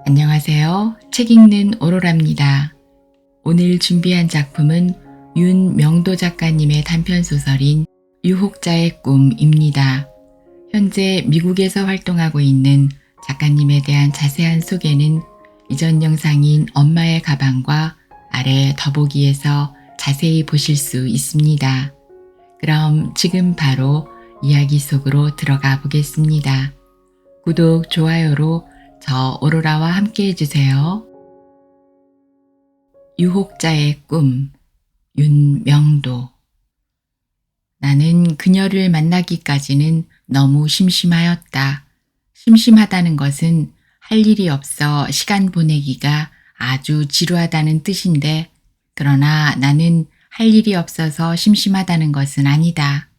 안녕하세요. 책 읽는 오로라입니다. 오늘 준비한 작품은 윤명도 작가님의 단편소설인 유혹자의 꿈입니다. 현재 미국에서 활동하고 있는 작가님에 대한 자세한 소개는 이전 영상인 엄마의 가방과 아래 더보기에서 자세히 보실 수 있습니다. 그럼 지금 바로 이야기 속으로 들어가 보겠습니다. 구독, 좋아요로 저 오로라와 함께 해주세요. 유혹자의 꿈, 윤명도. 나는 그녀를 만나기까지는 너무 심심하였다. 심심하다는 것은 할 일이 없어 시간 보내기가 아주 지루하다는 뜻인데, 그러나 나는 할 일이 없어서 심심하다는 것은 아니다.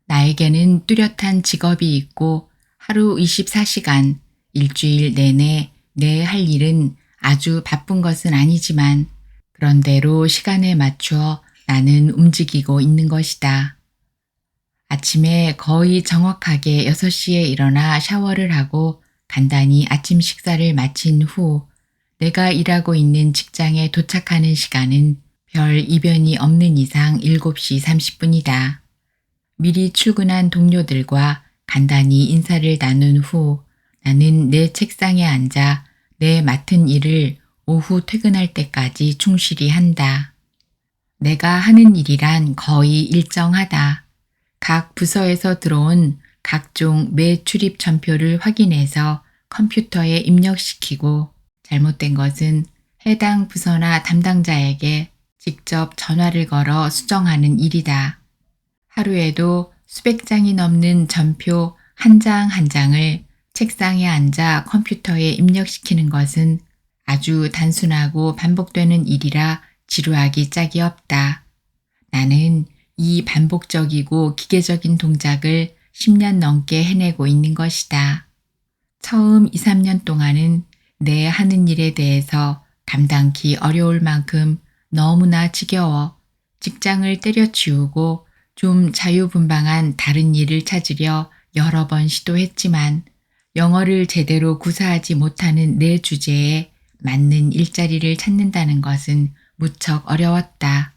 나에게는 뚜렷한 직업이 있고 하루 24시간, 일주일 내내 내 할 일은 아주 바쁜 것은 아니지만 그런대로 시간에 맞추어 나는 움직이고 있는 것이다. 아침에 거의 정확하게 6시에 일어나 샤워를 하고 간단히 아침 식사를 마친 후 내가 일하고 있는 직장에 도착하는 시간은 별 이변이 없는 이상 7시 30분이다. 미리 출근한 동료들과 간단히 인사를 나눈 후 나는 내 책상에 앉아 내 맡은 일을 오후 퇴근할 때까지 충실히 한다. 내가 하는 일이란 거의 일정하다. 각 부서에서 들어온 각종 매출입 전표를 확인해서 컴퓨터에 입력시키고 잘못된 것은 해당 부서나 담당자에게 직접 전화를 걸어 수정하는 일이다. 하루에도 수백 장이 넘는 전표 한 장 한 장을 책상에 앉아 컴퓨터에 입력시키는 것은 아주 단순하고 반복되는 일이라 지루하기 짝이 없다. 나는 이 반복적이고 기계적인 동작을 10년 넘게 해내고 있는 것이다. 처음 2, 3년 동안은 내 하는 일에 대해서 감당기 어려울 만큼 너무나 지겨워 직장을 때려치우고 좀 자유분방한 다른 일을 찾으려 여러 번 시도했지만 영어를 제대로 구사하지 못하는 내 주제에 맞는 일자리를 찾는다는 것은 무척 어려웠다.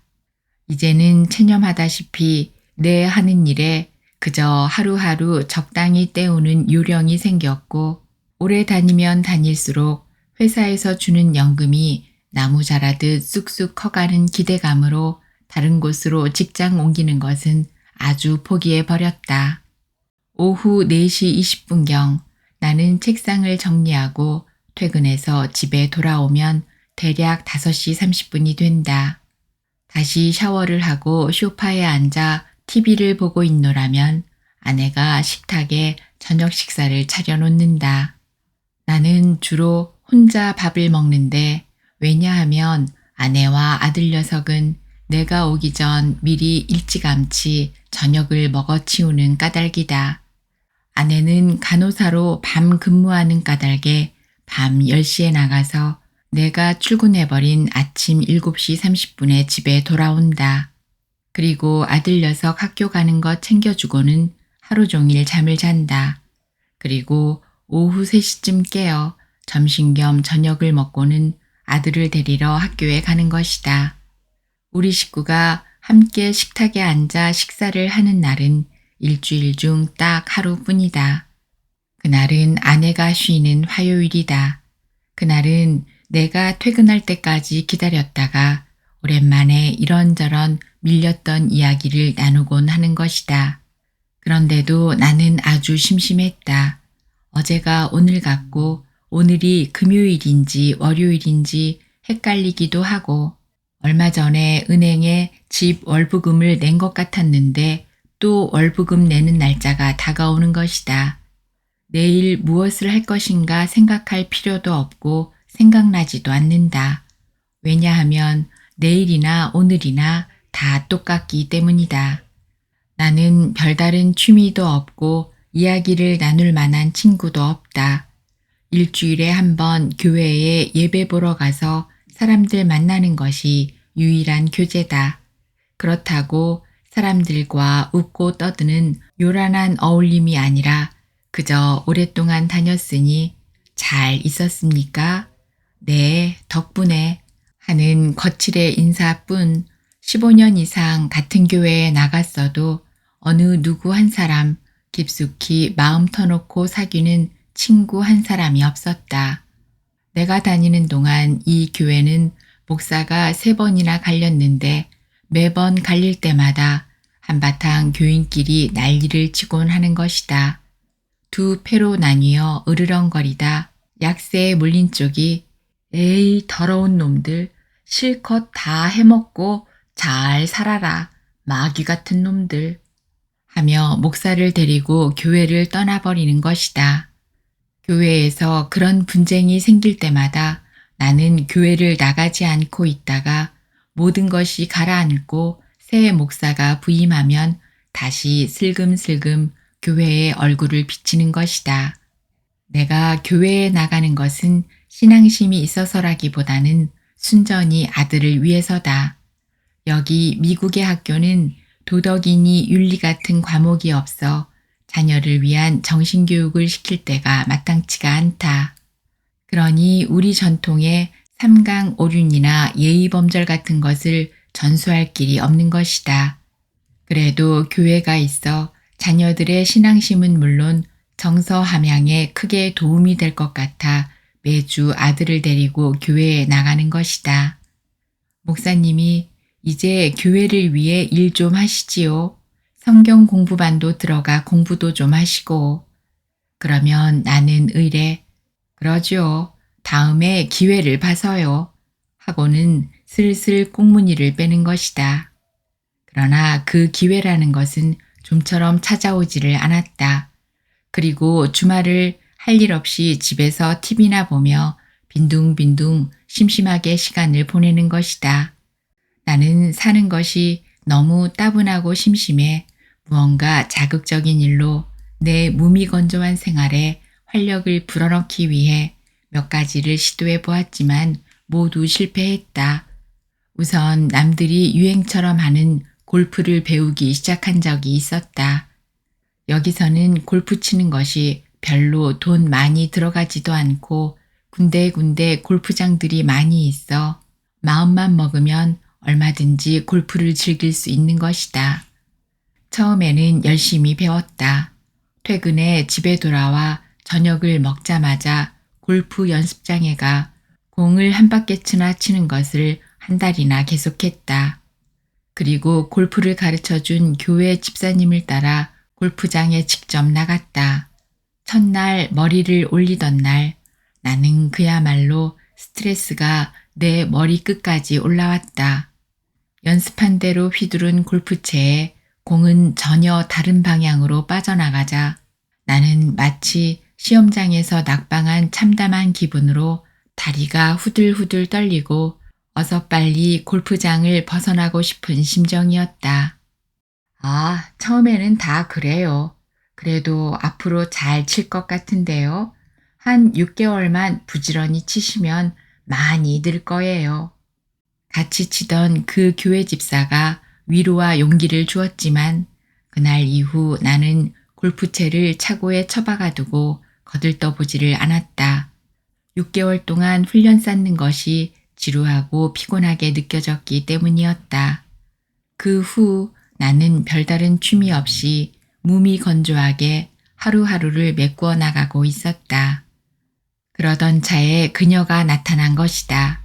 이제는 체념하다시피 내 하는 일에 그저 하루하루 적당히 때우는 요령이 생겼고 오래 다니면 다닐수록 회사에서 주는 연금이 나무 자라듯 쑥쑥 커가는 기대감으로 다른 곳으로 직장 옮기는 것은 아주 포기해버렸다. 오후 4시 20분경 나는 책상을 정리하고 퇴근해서 집에 돌아오면 대략 5시 30분이 된다. 다시 샤워를 하고 소파에 앉아 TV를 보고 있노라면 아내가 식탁에 저녁 식사를 차려놓는다. 나는 주로 혼자 밥을 먹는데 왜냐하면 아내와 아들 녀석은 내가 오기 전 미리 일찌감치 저녁을 먹어치우는 까닭이다. 아내는 간호사로 밤 근무하는 까닭에 밤 10시에 나가서 내가 출근해버린 아침 7시 30분에 집에 돌아온다. 그리고 아들 녀석 학교 가는 거 챙겨주고는 하루 종일 잠을 잔다. 그리고 오후 3시쯤 깨어 점심 겸 저녁을 먹고는 아들을 데리러 학교에 가는 것이다. 우리 식구가 함께 식탁에 앉아 식사를 하는 날은 일주일 중 딱 하루뿐이다. 그날은 아내가 쉬는 화요일이다. 그날은 내가 퇴근할 때까지 기다렸다가 오랜만에 이런저런 밀렸던 이야기를 나누곤 하는 것이다. 그런데도 나는 아주 심심했다. 어제가 오늘 같고 오늘이 금요일인지 월요일인지 헷갈리기도 하고 얼마 전에 은행에 집 월부금을 낸 것 같았는데 또 월부금 내는 날짜가 다가오는 것이다. 내일 무엇을 할 것인가 생각할 필요도 없고 생각나지도 않는다. 왜냐하면 내일이나 오늘이나 다 똑같기 때문이다. 나는 별다른 취미도 없고 이야기를 나눌 만한 친구도 없다. 일주일에 한 번 교회에 예배 보러 가서 사람들 만나는 것이 유일한 교제다. 그렇다고 사람들과 웃고 떠드는 요란한 어울림이 아니라 그저 오랫동안 다녔으니 잘 있었습니까? 네, 덕분에 하는 거칠의 인사뿐 15년 이상 같은 교회에 나갔어도 어느 누구 한 사람 깊숙이 마음 터놓고 사귀는 친구 한 사람이 없었다. 내가 다니는 동안 이 교회는 목사가 3번이나 갈렸는데 매번 갈릴 때마다 한바탕 교인끼리 난리를 치곤 하는 것이다. 두 패로 나뉘어 으르렁거리다 약세에 물린 쪽이 에이 더러운 놈들 실컷 다 해먹고 잘 살아라 마귀 같은 놈들 하며 목사를 데리고 교회를 떠나버리는 것이다. 교회에서 그런 분쟁이 생길 때마다 나는 교회를 나가지 않고 있다가 모든 것이 가라앉고 새 목사가 부임하면 다시 슬금슬금 교회에 얼굴을 비치는 것이다. 내가 교회에 나가는 것은 신앙심이 있어서라기보다는 순전히 아들을 위해서다. 여기 미국의 학교는 도덕이니 윤리 같은 과목이 없어 자녀를 위한 정신교육을 시킬 때가 마땅치가 않다. 그러니 우리 전통의 삼강오륜이나 예의범절 같은 것을 전수할 길이 없는 것이다. 그래도 교회가 있어 자녀들의 신앙심은 물론 정서 함양에 크게 도움이 될 것 같아 매주 아들을 데리고 교회에 나가는 것이다. 목사님이 이제 교회를 위해 일 좀 하시지요. 성경 공부반도 들어가 공부도 좀 하시고. 그러면 나는 의례, 그러죠. 다음에 기회를 봐서요. 하고는 슬슬 꽁무니를 빼는 것이다. 그러나 그 기회라는 것은 좀처럼 찾아오지를 않았다. 그리고 주말을 할 일 없이 집에서 TV나 보며 빈둥빈둥 심심하게 시간을 보내는 것이다. 나는 사는 것이 너무 따분하고 심심해 무언가 자극적인 일로 내 무미건조한 생활에 활력을 불어넣기 위해 몇 가지를 시도해 보았지만 모두 실패했다. 우선 남들이 유행처럼 하는 골프를 배우기 시작한 적이 있었다. 여기서는 골프 치는 것이 별로 돈 많이 들어가지도 않고 군데군데 골프장들이 많이 있어 마음만 먹으면 얼마든지 골프를 즐길 수 있는 것이다. 처음에는 열심히 배웠다. 퇴근에 집에 돌아와 저녁을 먹자마자 골프 연습장에 가 공을 한 바퀴나 치는 것을 한 달이나 계속했다. 그리고 골프를 가르쳐준 교회 집사님을 따라 골프장에 직접 나갔다. 첫날 머리를 올리던 날 나는 그야말로 스트레스가 내 머리 끝까지 올라왔다. 연습한 대로 휘두른 골프채에 공은 전혀 다른 방향으로 빠져나가자 나는 마치 시험장에서 낙방한 참담한 기분으로 다리가 후들후들 떨리고 어서 빨리 골프장을 벗어나고 싶은 심정이었다. 아, 처음에는 다 그래요. 그래도 앞으로 잘 칠 것 같은데요. 한 6개월만 부지런히 치시면 많이 늘 거예요. 같이 치던 그 교회 집사가 위로와 용기를 주었지만 그날 이후 나는 골프채를 차고에 처박아 두고 거들떠보지를 않았다. 6개월 동안 훈련 쌓는 것이 지루하고 피곤하게 느껴졌기 때문이었다. 그 후 나는 별다른 취미 없이 무미건조하게 하루하루를 메꾸어 나가고 있었다. 그러던 차에 그녀가 나타난 것이다.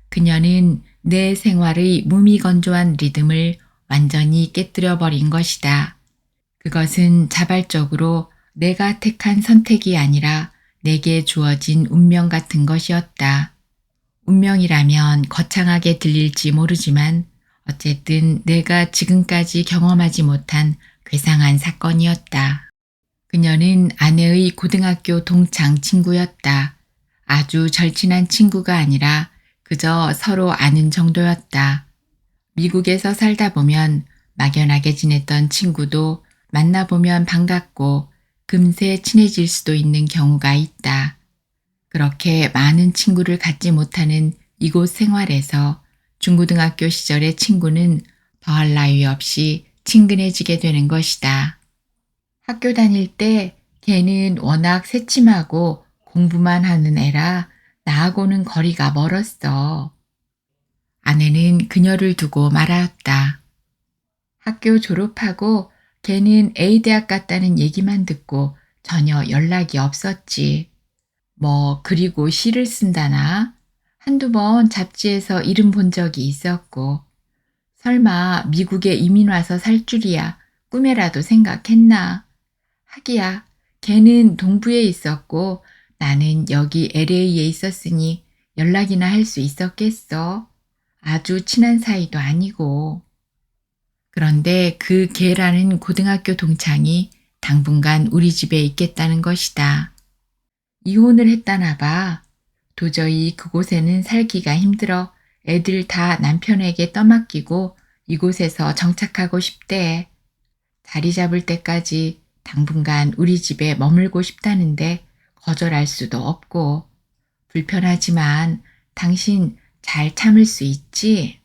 그녀는 내 생활의 무미건조한 리듬을 완전히 깨뜨려 버린 것이다. 그것은 자발적으로 내가 택한 선택이 아니라 내게 주어진 운명 같은 것이었다. 운명이라면 거창하게 들릴지 모르지만 어쨌든 내가 지금까지 경험하지 못한 괴상한 사건이었다. 그녀는 아내의 고등학교 동창 친구였다. 아주 절친한 친구가 아니라 그저 서로 아는 정도였다. 미국에서 살다 보면 막연하게 지냈던 친구도 만나보면 반갑고 금세 친해질 수도 있는 경우가 있다. 그렇게 많은 친구를 갖지 못하는 이곳 생활에서 중고등학교 시절의 친구는 더할 나위 없이 친근해지게 되는 것이다. 학교 다닐 때 걔는 워낙 새침하고 공부만 하는 애라 나하고는 거리가 멀었어. 아내는 그녀를 두고 말하였다. 학교 졸업하고 걔는 A대학 갔다는 얘기만 듣고 전혀 연락이 없었지. 그리고 시를 쓴다나? 한두 번 잡지에서 이름 본 적이 있었고, 설마 미국에 이민 와서 살 줄이야 꿈에라도 생각했나? 하기야, 걔는 동부에 있었고 나는 여기 LA에 있었으니 연락이나 할 수 있었겠어. 아주 친한 사이도 아니고. 그런데 그 걔라는 고등학교 동창이 당분간 우리 집에 있겠다는 것이다. 이혼을 했다나 봐. 도저히 그곳에는 살기가 힘들어 애들 다 남편에게 떠맡기고 이곳에서 정착하고 싶대. 자리 잡을 때까지 당분간 우리 집에 머물고 싶다는데 거절할 수도 없고. 불편하지만 당신 잘 참을 수 있지?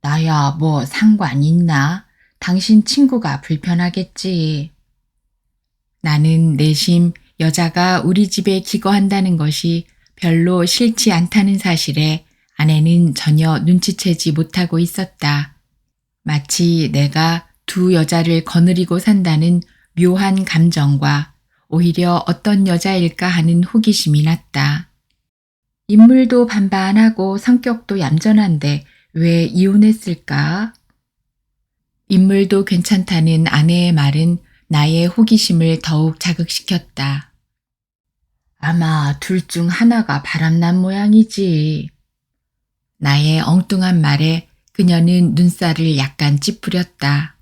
나야 뭐 상관 있나? 당신 친구가 불편하겠지. 나는 내심 여자가 우리 집에 기거한다는 것이 별로 싫지 않다는 사실에 아내는 전혀 눈치채지 못하고 있었다. 마치 내가 두 여자를 거느리고 산다는 묘한 감정과 오히려 어떤 여자일까 하는 호기심이 났다. 인물도 반반하고 성격도 얌전한데 왜 이혼했을까? 인물도 괜찮다는 아내의 말은 나의 호기심을 더욱 자극시켰다. 아마 둘 중 하나가 바람난 모양이지. 나의 엉뚱한 말에 그녀는 눈살을 약간 찌푸렸다.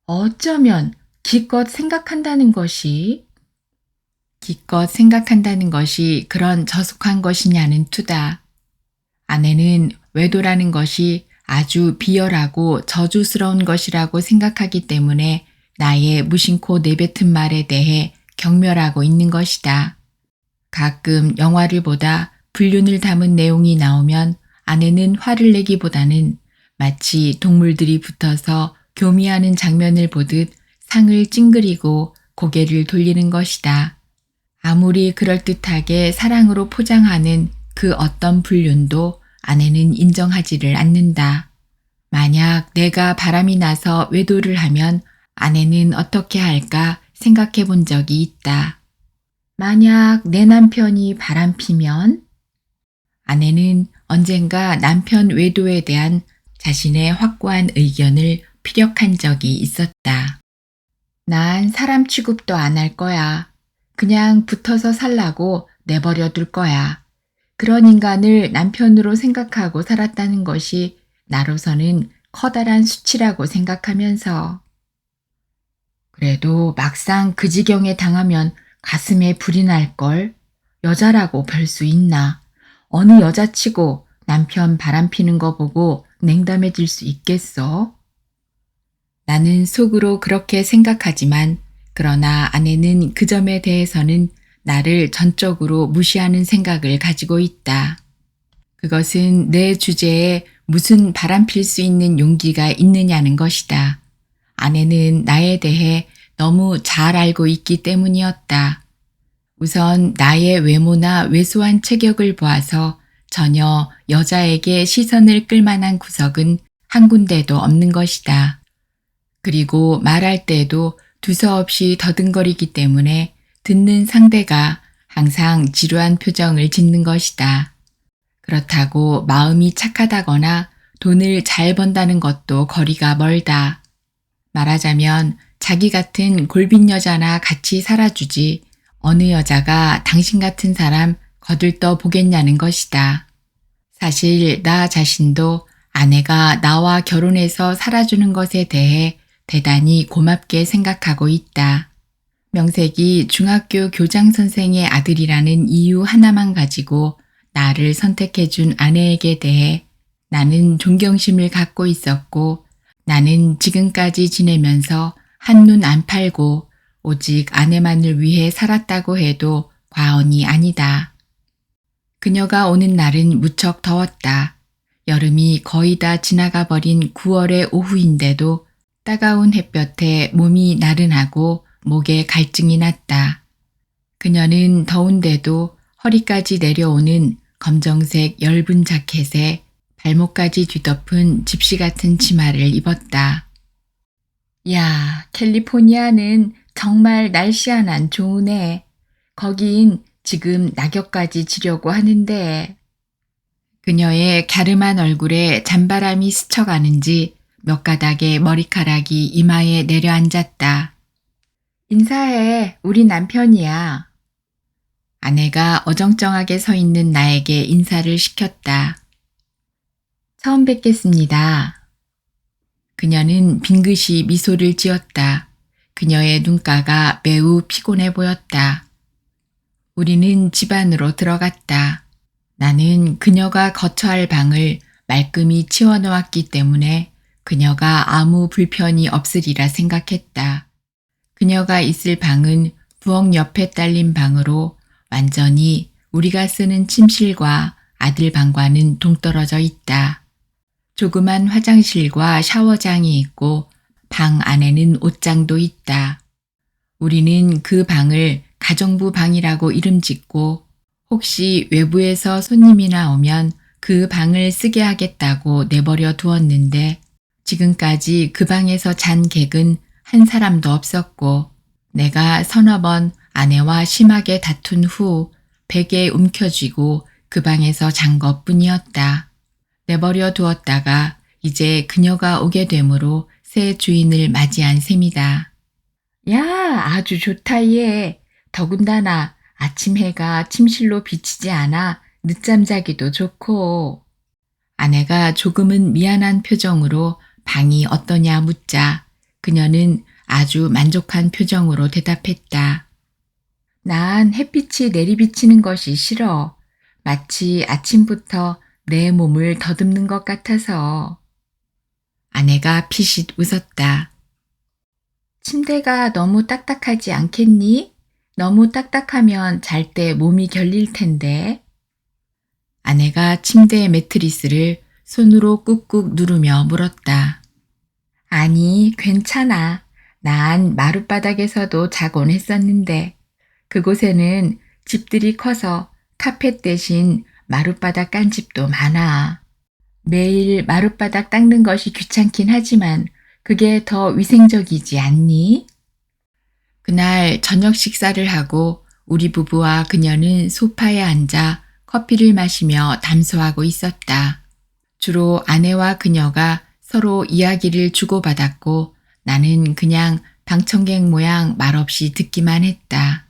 어쩌면 기껏 생각한다는 것이 그런 저속한 것이냐는 투다. 아내는 외도라는 것이 아주 비열하고 저주스러운 것이라고 생각하기 때문에 나의 무심코 내뱉은 말에 대해 경멸하고 있는 것이다. 가끔 영화를 보다 불륜을 담은 내용이 나오면 아내는 화를 내기보다는 마치 동물들이 붙어서 교미하는 장면을 보듯 상을 찡그리고 고개를 돌리는 것이다. 아무리 그럴듯하게 사랑으로 포장하는 그 어떤 불륜도 아내는 인정하지를 않는다. 만약 내가 바람이 나서 외도를 하면 아내는 어떻게 할까 생각해 본 적이 있다. 만약 내 남편이 바람피면? 아내는 언젠가 남편 외도에 대한 자신의 확고한 의견을 피력한 적이 있었다. 난 사람 취급도 안 할 거야. 그냥 붙어서 살라고 내버려 둘 거야. 그런 인간을 남편으로 생각하고 살았다는 것이 나로서는 커다란 수치라고 생각하면서. 그래도 막상 그 지경에 당하면 가슴에 불이 날걸. 여자라고 별 수 있나. 어느 여자치고 남편 바람피는 거 보고 냉담해질 수 있겠어? 나는 속으로 그렇게 생각하지만 그러나 아내는 그 점에 대해서는 나를 전적으로 무시하는 생각을 가지고 있다. 그것은 내 주제에 무슨 바람필 수 있는 용기가 있느냐는 것이다. 아내는 나에 대해 너무 잘 알고 있기 때문이었다. 우선 나의 외모나 왜소한 체격을 보아서 전혀 여자에게 시선을 끌만한 구석은 한 군데도 없는 것이다. 그리고 말할 때도 두서없이 더듬거리기 때문에 듣는 상대가 항상 지루한 표정을 짓는 것이다. 그렇다고 마음이 착하다거나 돈을 잘 번다는 것도 거리가 멀다. 말하자면 자기 같은 골빈 여자나 같이 살아주지 어느 여자가 당신 같은 사람 거들떠 보겠냐는 것이다. 사실 나 자신도 아내가 나와 결혼해서 살아주는 것에 대해 대단히 고맙게 생각하고 있다. 명색이 중학교 교장 선생의 아들이라는 이유 하나만 가지고 나를 선택해준 아내에게 대해 나는 존경심을 갖고 있었고 나는 지금까지 지내면서 한눈 안 팔고 오직 아내만을 위해 살았다고 해도 과언이 아니다. 그녀가 오는 날은 무척 더웠다. 여름이 거의 다 지나가 버린 9월의 오후인데도 따가운 햇볕에 몸이 나른하고 목에 갈증이 났다. 그녀는 더운데도 허리까지 내려오는 검정색 엷은 자켓에 발목까지 뒤덮은 집시 같은 치마를 입었다. 야, 캘리포니아는 정말 날씨 하나는 좋으네. 거긴 지금 낙엽까지 지려고 하는데. 그녀의 갸름한 얼굴에 잔바람이 스쳐가는지 몇 가닥의 머리카락이 이마에 내려앉았다. 인사해, 우리 남편이야. 아내가 어정쩡하게 서 있는 나에게 인사를 시켰다. 처음 뵙겠습니다. 그녀는 빙긋이 미소를 지었다. 그녀의 눈가가 매우 피곤해 보였다. 우리는 집 안으로 들어갔다. 나는 그녀가 거처할 방을 말끔히 치워놓았기 때문에 그녀가 아무 불편이 없으리라 생각했다. 그녀가 있을 방은 부엌 옆에 딸린 방으로 완전히 우리가 쓰는 침실과 아들 방과는 동떨어져 있다. 조그만 화장실과 샤워장이 있고 방 안에는 옷장도 있다. 우리는 그 방을 가정부 방이라고 이름 짓고 혹시 외부에서 손님이나 오면 그 방을 쓰게 하겠다고 내버려 두었는데 지금까지 그 방에서 잔 객은 한 사람도 없었고 내가 서너 번 아내와 심하게 다툰 후 베개에 움켜쥐고 그 방에서 잔 것뿐이었다. 내버려 두었다가 이제 그녀가 오게 되므로 새 주인을 맞이한 셈이다. 야, 아주 좋다 얘. 더군다나 아침 해가 침실로 비치지 않아 늦잠 자기도 좋고. 아내가 조금은 미안한 표정으로 방이 어떠냐 묻자 그녀는 아주 만족한 표정으로 대답했다. 난 햇빛이 내리비치는 것이 싫어. 마치 아침부터 내 몸을 더듬는 것 같아서. 아내가 피식 웃었다. 침대가 너무 딱딱하지 않겠니? 너무 딱딱하면 잘 때 몸이 결릴 텐데. 아내가 침대 매트리스를 손으로 꾹꾹 누르며 물었다. 아니, 괜찮아. 난 마룻바닥에서도 자곤 했었는데 그곳에는 집들이 커서 카펫 대신 마룻바닥 깐 집도 많아. 매일 마룻바닥 닦는 것이 귀찮긴 하지만 그게 더 위생적이지 않니? 그날 저녁 식사를 하고 우리 부부와 그녀는 소파에 앉아 커피를 마시며 담소하고 있었다. 주로 아내와 그녀가 서로 이야기를 주고받았고 나는 그냥 방청객 모양 말없이 듣기만 했다.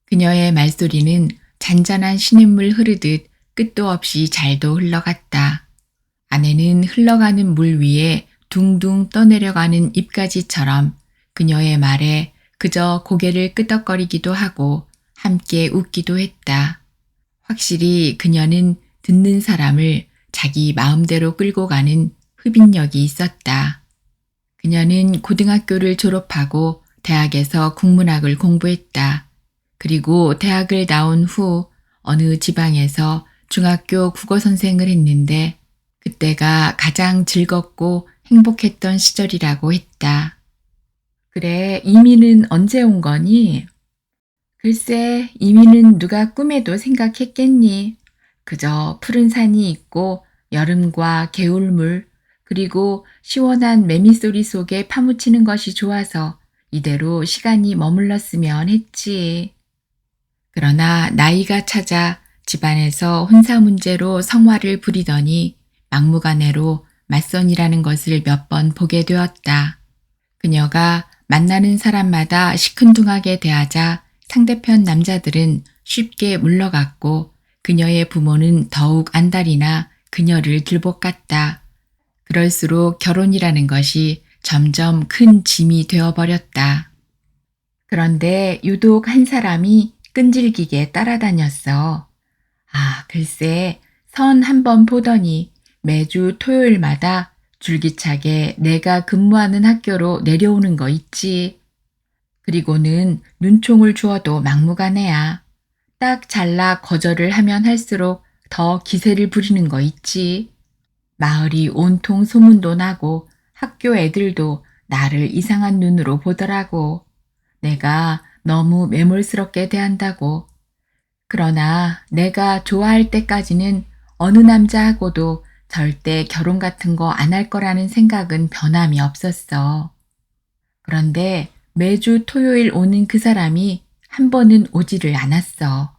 그녀의 말소리는 잔잔한 시냇물 흐르듯 끝도 없이 잘도 흘러갔다. 아내는 흘러가는 물 위에 둥둥 떠내려가는 잎가지처럼 그녀의 말에 그저 고개를 끄덕거리기도 하고 함께 웃기도 했다. 확실히 그녀는 듣는 사람을 자기 마음대로 끌고 가는 흡인력이 있었다. 그녀는 고등학교를 졸업하고 대학에서 국문학을 공부했다. 그리고 대학을 나온 후 어느 지방에서 중학교 국어 선생을 했는데 그때가 가장 즐겁고 행복했던 시절이라고 했다. 그래, 이민은 언제 온 거니? 글쎄, 이민은 누가 꿈에도 생각했겠니? 그저 푸른 산이 있고 여름과 개울물 그리고 시원한 매미소리 속에 파묻히는 것이 좋아서 이대로 시간이 머물렀으면 했지. 그러나 나이가 차자 집안에서 혼사 문제로 성화를 부리더니 막무가내로 맞선이라는 것을 몇 번 보게 되었다. 그녀가 만나는 사람마다 시큰둥하게 대하자 상대편 남자들은 쉽게 물러갔고 그녀의 부모는 더욱 안달이나 그녀를 들볶았다. 그럴수록 결혼이라는 것이 점점 큰 짐이 되어버렸다. 그런데 유독 한 사람이 끈질기게 따라다녔어. 아, 글쎄, 선 한 번 보더니 매주 토요일마다 줄기차게 내가 근무하는 학교로 내려오는 거 있지. 그리고는 눈총을 주어도 막무가내야. 딱 잘라 거절을 하면 할수록 더 기세를 부리는 거 있지. 마을이 온통 소문도 나고 학교 애들도 나를 이상한 눈으로 보더라고. 내가 너무 매몰스럽게 대한다고. 그러나 내가 좋아할 때까지는 어느 남자하고도 절대 결혼 같은 거 안 할 거라는 생각은 변함이 없었어. 그런데 매주 토요일 오는 그 사람이 한 번은 오지를 않았어.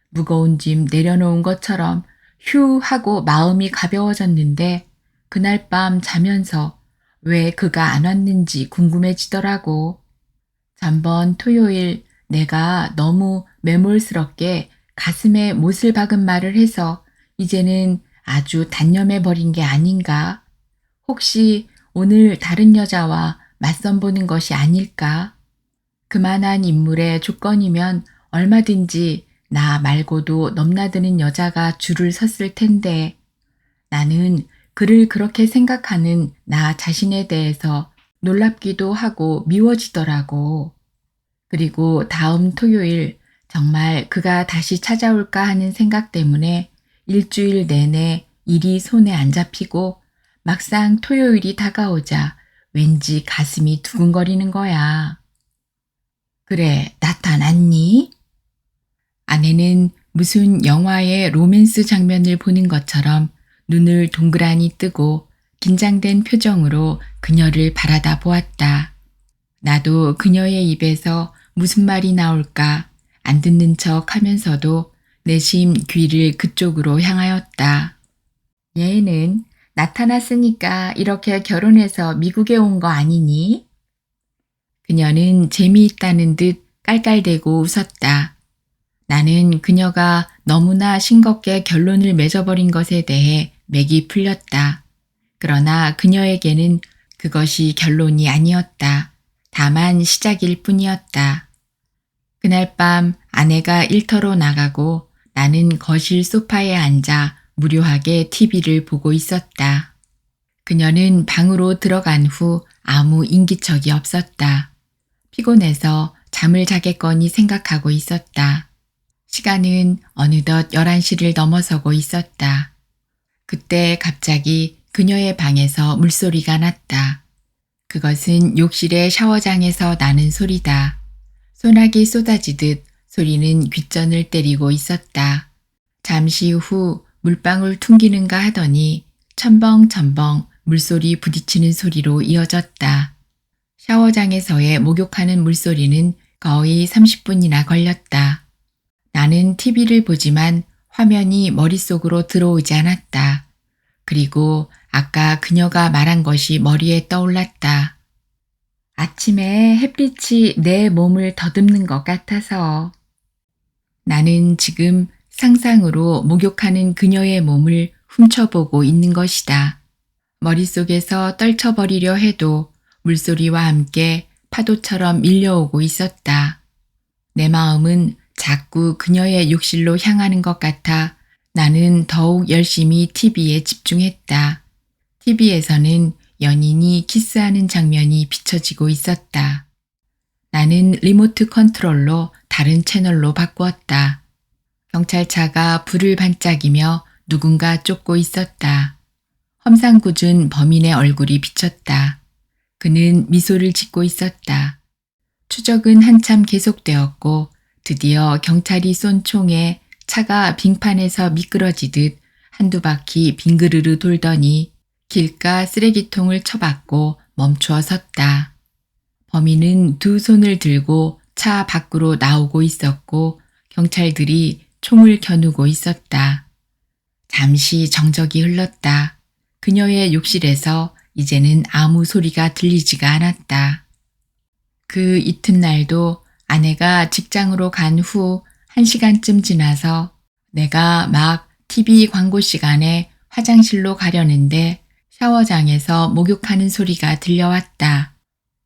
무거운 짐 내려놓은 것처럼 휴 하고 마음이 가벼워졌는데 그날 밤 자면서 왜 그가 안 왔는지 궁금해지더라고. 전번 토요일 내가 너무 매몰스럽게 가슴에 못을 박은 말을 해서 이제는 아주 단념해 버린 게 아닌가? 혹시 오늘 다른 여자와 맞선 보는 것이 아닐까? 그만한 인물의 조건이면 얼마든지 나 말고도 넘나드는 여자가 줄을 섰을 텐데 나는 그를 그렇게 생각하는 나 자신에 대해서 놀랍기도 하고 미워지더라고. 그리고 다음 토요일 정말 그가 다시 찾아올까 하는 생각 때문에 일주일 내내 일이 손에 안 잡히고 막상 토요일이 다가오자 왠지 가슴이 두근거리는 거야. 그래, 나타났니? 아내는 무슨 영화의 로맨스 장면을 보는 것처럼 눈을 동그라니 뜨고 긴장된 표정으로 그녀를 바라다 보았다. 나도 그녀의 입에서 무슨 말이 나올까 안 듣는 척 하면서도 내심 귀를 그쪽으로 향하였다. 얘는 나타났으니까 이렇게 결혼해서 미국에 온 거 아니니? 그녀는 재미있다는 듯 깔깔대고 웃었다. 나는 그녀가 너무나 싱겁게 결론을 맺어버린 것에 대해 맥이 풀렸다. 그러나 그녀에게는 그것이 결론이 아니었다. 다만 시작일 뿐이었다. 그날 밤 아내가 일터로 나가고 나는 거실 소파에 앉아 무료하게 TV를 보고 있었다. 그녀는 방으로 들어간 후 아무 인기척이 없었다. 피곤해서 잠을 자겠거니 생각하고 있었다. 시간은 어느덧 11시를 넘어서고 있었다. 그때 갑자기 그녀의 방에서 물소리가 났다. 그것은 욕실의 샤워장에서 나는 소리다. 소나기 쏟아지듯 소리는 귓전을 때리고 있었다. 잠시 후 물방울 퉁기는가 하더니 첨벙첨벙 물소리 부딪히는 소리로 이어졌다. 샤워장에서의 목욕하는 물소리는 거의 30분이나 걸렸다. 나는 TV를 보지만 화면이 머릿속으로 들어오지 않았다. 그리고 아까 그녀가 말한 것이 머리에 떠올랐다. 아침에 햇빛이 내 몸을 더듬는 것 같아서. 나는 지금 상상으로 목욕하는 그녀의 몸을 훔쳐보고 있는 것이다. 머릿속에서 떨쳐버리려 해도 물소리와 함께 파도처럼 밀려오고 있었다. 내 마음은 자꾸 그녀의 욕실로 향하는 것 같아 나는 더욱 열심히 TV에 집중했다. TV에서는 연인이 키스하는 장면이 비춰지고 있었다. 나는 리모트 컨트롤로 다른 채널로 바꾸었다. 경찰차가 불을 반짝이며 누군가 쫓고 있었다. 험상궂은 범인의 얼굴이 비쳤다. 그는 미소를 짓고 있었다. 추적은 한참 계속되었고 드디어 경찰이 쏜 총에 차가 빙판에서 미끄러지듯 한두 바퀴 빙그르르 돌더니 길가 쓰레기통을 쳐박고 멈추어 섰다. 범인은 두 손을 들고 차 밖으로 나오고 있었고 경찰들이 총을 겨누고 있었다. 잠시 정적이 흘렀다. 그녀의 욕실에서 이제는 아무 소리가 들리지가 않았다. 그 이튿날도 아내가 직장으로 간 후 1시간쯤 지나서 내가 막 TV 광고 시간에 화장실로 가려는데 샤워장에서 목욕하는 소리가 들려왔다.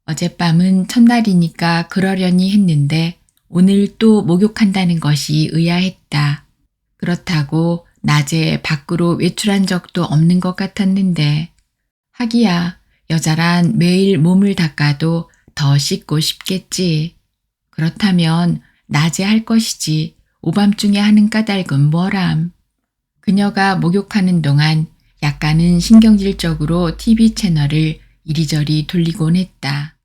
어젯밤은 첫날이니까 그러려니 했는데 오늘 또 목욕한다는 것이 의아했다. 그렇다고 낮에 밖으로 외출한 적도 없는 것 같았는데 하기야 여자란 매일 몸을 닦아도 더 씻고 싶겠지. 그렇다면 낮에 할 것이지 오밤중에 하는 까닭은 뭐람. 그녀가 목욕하는 동안 약간은 신경질적으로 TV 채널을 이리저리 돌리곤 했다.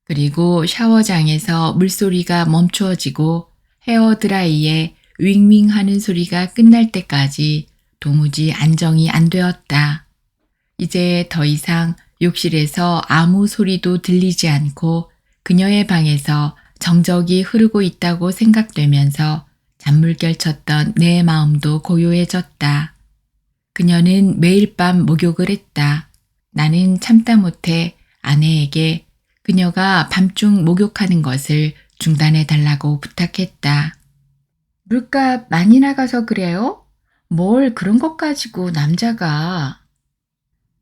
그리고 샤워장에서 물소리가 멈추어지고 헤어드라이에 윙윙 하는 소리가 끝날 때까지 도무지 안정이 안 되었다. 이제 더 이상 욕실에서 아무 소리도 들리지 않고 그녀의 방에서 정적이 흐르고 있다고 생각되면서 잔물결 쳤던 내 마음도 고요해졌다. 그녀는 매일 밤 목욕을 했다. 나는 참다 못해 아내에게 그녀가 밤중 목욕하는 것을 중단해 달라고 부탁했다. 물값 많이 나가서 그래요? 뭘 그런 것 가지고 남자가.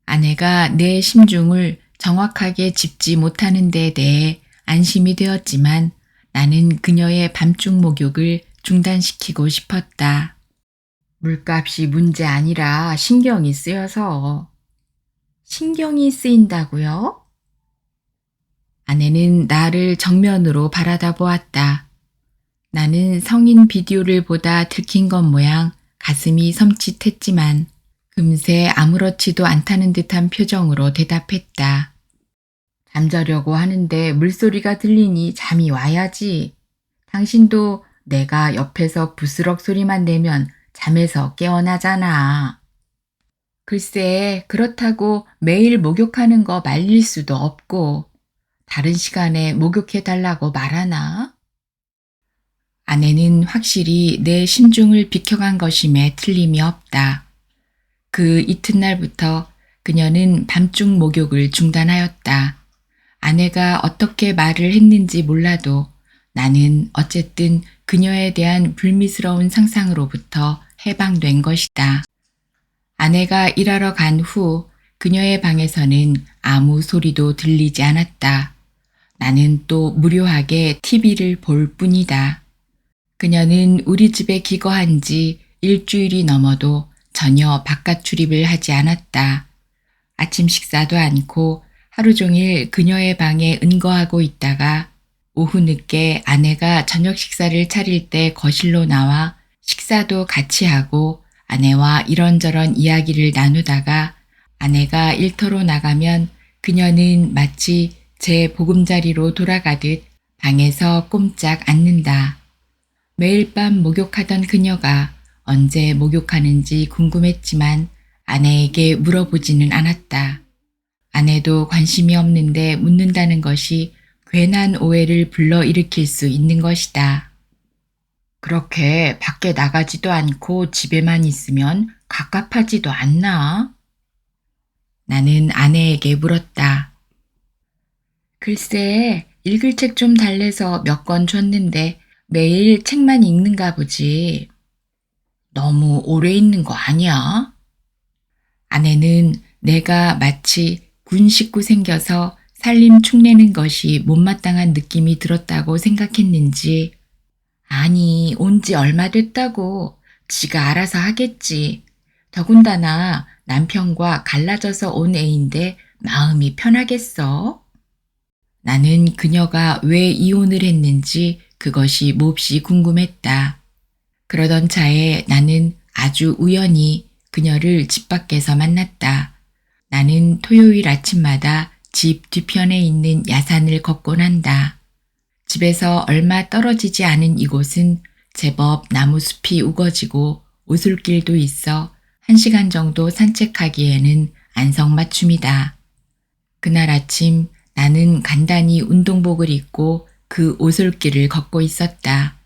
아내가 내 심중을 정확하게 짚지 못하는 데 대해 안심이 되었지만 나는 그녀의 밤중 목욕을 중단시키고 싶었다. 물값이 문제 아니라 신경이 쓰여서. 신경이 쓰인다고요? 아내는 나를 정면으로 바라다 보았다. 나는 성인 비디오를 보다 들킨 것 모양 가슴이 섬찟했지만 금세 아무렇지도 않다는 듯한 표정으로 대답했다. 잠자려고 하는데 물소리가 들리니 잠이 와야지. 당신도 내가 옆에서 부스럭 소리만 내면 잠에서 깨어나잖아. 글쎄, 그렇다고 매일 목욕하는 거 말릴 수도 없고, 다른 시간에 목욕해 달라고 말하나? 아내는 확실히 내 심중을 비켜간 것임에 틀림이 없다. 그 이튿날부터 그녀는 밤중 목욕을 중단하였다. 아내가 어떻게 말을 했는지 몰라도 나는 어쨌든 그녀에 대한 불미스러운 상상으로부터 해방된 것이다. 아내가 일하러 간 후 그녀의 방에서는 아무 소리도 들리지 않았다. 나는 또 무료하게 TV를 볼 뿐이다. 그녀는 우리 집에 기거한 지 일주일이 넘어도 전혀 바깥 출입을 하지 않았다. 아침 식사도 않고 하루 종일 그녀의 방에 은거하고 있다가 오후 늦게 아내가 저녁 식사를 차릴 때 거실로 나와 식사도 같이 하고 아내와 이런저런 이야기를 나누다가 아내가 일터로 나가면 그녀는 마치 제 보금자리로 돌아가듯 방에서 꼼짝 않는다. 매일 밤 목욕하던 그녀가 언제 목욕하는지 궁금했지만 아내에게 물어보지는 않았다. 아내도 관심이 없는데 묻는다는 것이 괜한 오해를 불러일으킬 수 있는 것이다. 그렇게 밖에 나가지도 않고 집에만 있으면 갑갑하지도 않나? 나는 아내에게 물었다. 글쎄, 읽을 책 좀 달래서 몇 권 줬는데 매일 책만 읽는가 보지. 너무 오래 있는 거 아니야? 아내는 내가 마치 군 식구 생겨서 살림 축내는 것이 못마땅한 느낌이 들었다고 생각했는지 아니, 온지 얼마 됐다고. 지가 알아서 하겠지. 더군다나 남편과 갈라져서 온 애인데 마음이 편하겠어? 나는 그녀가 왜 이혼을 했는지 그것이 몹시 궁금했다. 그러던 차에 나는 아주 우연히 그녀를 집 밖에서 만났다. 나는 토요일 아침마다 집 뒤편에 있는 야산을 걷곤 한다. 집에서 얼마 떨어지지 않은 이곳은 제법 나무숲이 우거지고 오솔길도 있어 1시간 정도 산책하기에는 안성맞춤이다. 그날 아침 나는 간단히 운동복을 입고 그 오솔길을 걷고 있었다.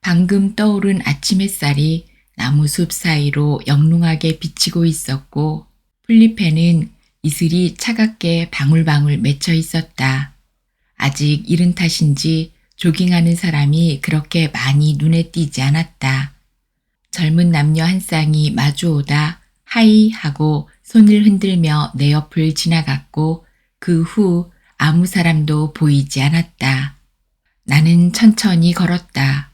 방금 떠오른 아침 햇살이 나무숲 사이로 영롱하게 비치고 있었고 풀잎에는 이슬이 차갑게 방울방울 맺혀 있었다. 아직 이른 탓인지 조깅하는 사람이 그렇게 많이 눈에 띄지 않았다. 젊은 남녀 한 쌍이 마주오다 하이 하고 손을 흔들며 내 옆을 지나갔고 그 후 아무 사람도 보이지 않았다. 나는 천천히 걸었다.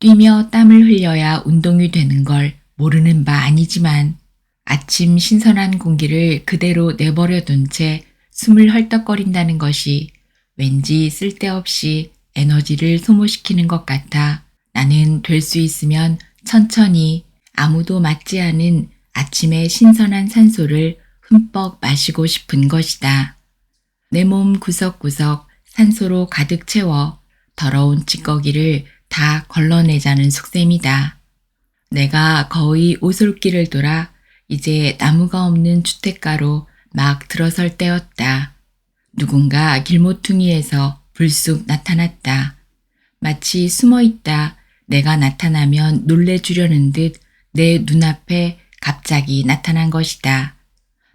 뛰며 땀을 흘려야 운동이 되는 걸 모르는 바 아니지만 아침 신선한 공기를 그대로 내버려둔 채 숨을 헐떡거린다는 것이 왠지 쓸데없이 에너지를 소모시키는 것 같아 나는 될 수 있으면 천천히 아무도 맞지 않은 아침의 신선한 산소를 흠뻑 마시고 싶은 것이다. 내 몸 구석구석 산소로 가득 채워 더러운 찌꺼기를 다 걸러내자는 속셈이다. 내가 거의 오솔길을 돌아 이제 나무가 없는 주택가로 막 들어설 때였다. 누군가 길모퉁이에서 불쑥 나타났다. 마치 숨어있다 내가 나타나면 놀래주려는 듯 내 눈앞에 갑자기 나타난 것이다.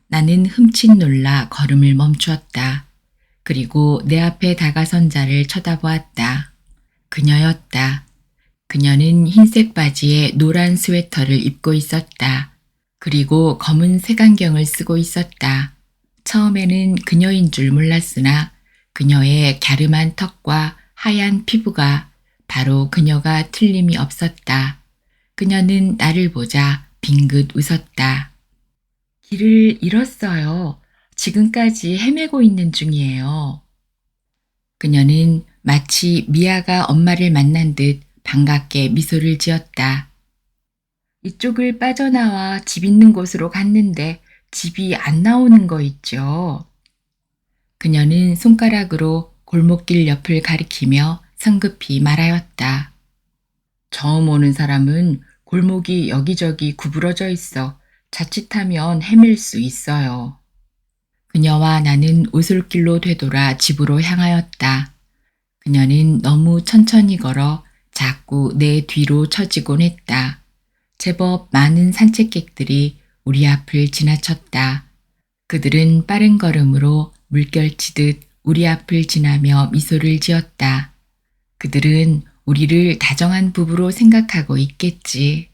나는 흠칫 놀라 걸음을 멈추었다. 그리고 내 앞에 다가선 자를 쳐다보았다. 그녀였다. 그녀는 흰색 바지에 노란 스웨터를 입고 있었다. 그리고 검은 색안경을 쓰고 있었다. 처음에는 그녀인 줄 몰랐으나 그녀의 갸름한 턱과 하얀 피부가 바로 그녀가 틀림이 없었다. 그녀는 나를 보자 빙긋 웃었다. 길을 잃었어요. 지금까지 헤매고 있는 중이에요. 그녀는 마치 미아가 엄마를 만난 듯 반갑게 미소를 지었다. 이쪽을 빠져나와 집 있는 곳으로 갔는데 집이 안 나오는 거 있죠. 그녀는 손가락으로 골목길 옆을 가리키며 성급히 말하였다. 처음 오는 사람은 골목이 여기저기 구부러져 있어 자칫하면 헤맬 수 있어요. 그녀와 나는 오솔길로 되돌아 집으로 향하였다. 그녀는 너무 천천히 걸어 자꾸 내 뒤로 처지곤 했다. 제법 많은 산책객들이 우리 앞을 지나쳤다. 그들은 빠른 걸음으로 물결치듯 우리 앞을 지나며 미소를 지었다. 그들은 우리를 다정한 부부로 생각하고 있겠지.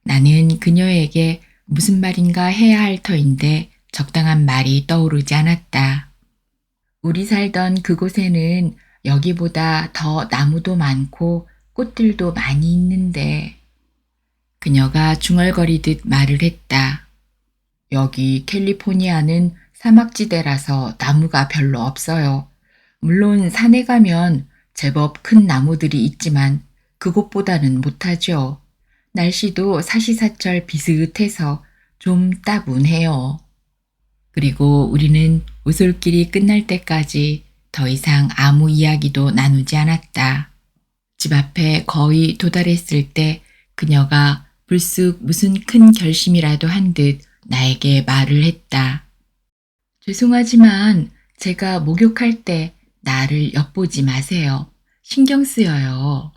나는 그녀에게 무슨 말인가 해야 할 터인데 적당한 말이 떠오르지 않았다. 우리 살던 그곳에는 여기보다 더 나무도 많고 꽃들도 많이 있는데 그녀가 중얼거리듯 말을 했다. 여기 캘리포니아는 사막지대라서 나무가 별로 없어요. 물론 산에 가면 제법 큰 나무들이 있지만 그곳보다는 못하죠. 날씨도 사시사철 비슷해서 좀 따분해요. 그리고 우리는 오솔길이 끝날 때까지 더 이상 아무 이야기도 나누지 않았다. 집 앞에 거의 도달했을 때 그녀가 불쑥 무슨 큰 결심이라도 한 듯 나에게 말을 했다. 죄송하지만 제가 목욕할 때 나를 엿보지 마세요. 신경 쓰여요.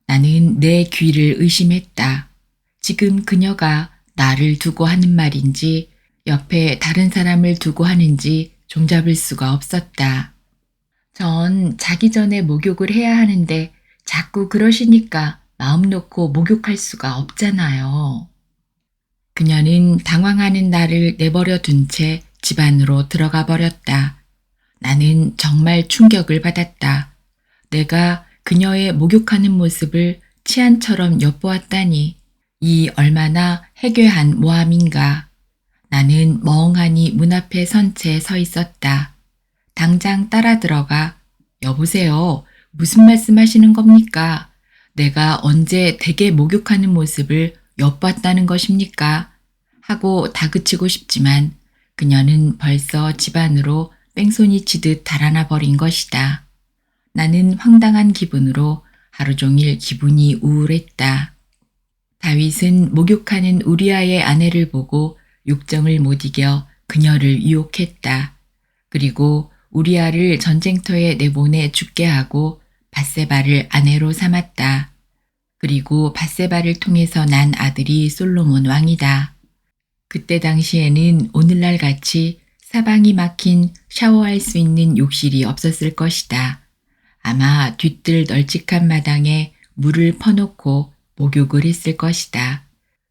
나는 내 귀를 의심했다. 지금 그녀가 나를 두고 하는 말인지 옆에 다른 사람을 두고 하는지 종잡을 수가 없었다. 전 자기 전에 목욕을 해야 하는데 자꾸 그러시니까 마음 놓고 목욕할 수가 없잖아요. 그녀는 당황하는 나를 내버려 둔 채 집 안으로 들어가 버렸다. 나는 정말 충격을 받았다. 내가 그녀의 목욕하는 모습을 치안처럼 엿보았다니 이 얼마나 해괴한 모함인가. 나는 멍하니 문 앞에 선 채 서 있었다. 당장 따라 들어가 여보세요. 무슨 말씀하시는 겁니까? 내가 언제 댁에 목욕하는 모습을 엿봤다는 것입니까? 하고 다그치고 싶지만 그녀는 벌써 집 안으로 뺑소니 치듯 달아나 버린 것이다. 나는 황당한 기분으로 하루 종일 기분이 우울했다. 다윗은 목욕하는 우리아의 아내를 보고 욕정을 못 이겨 그녀를 유혹했다. 그리고 우리아를 전쟁터에 내보내 죽게 하고 밧세바를 아내로 삼았다. 그리고 밧세바를 통해서 난 아들이 솔로몬 왕이다. 그때 당시에는 오늘날 같이 사방이 막힌 샤워할 수 있는 욕실이 없었을 것이다. 아마 뒤뜰 널찍한 마당에 물을 퍼놓고 목욕을 했을 것이다.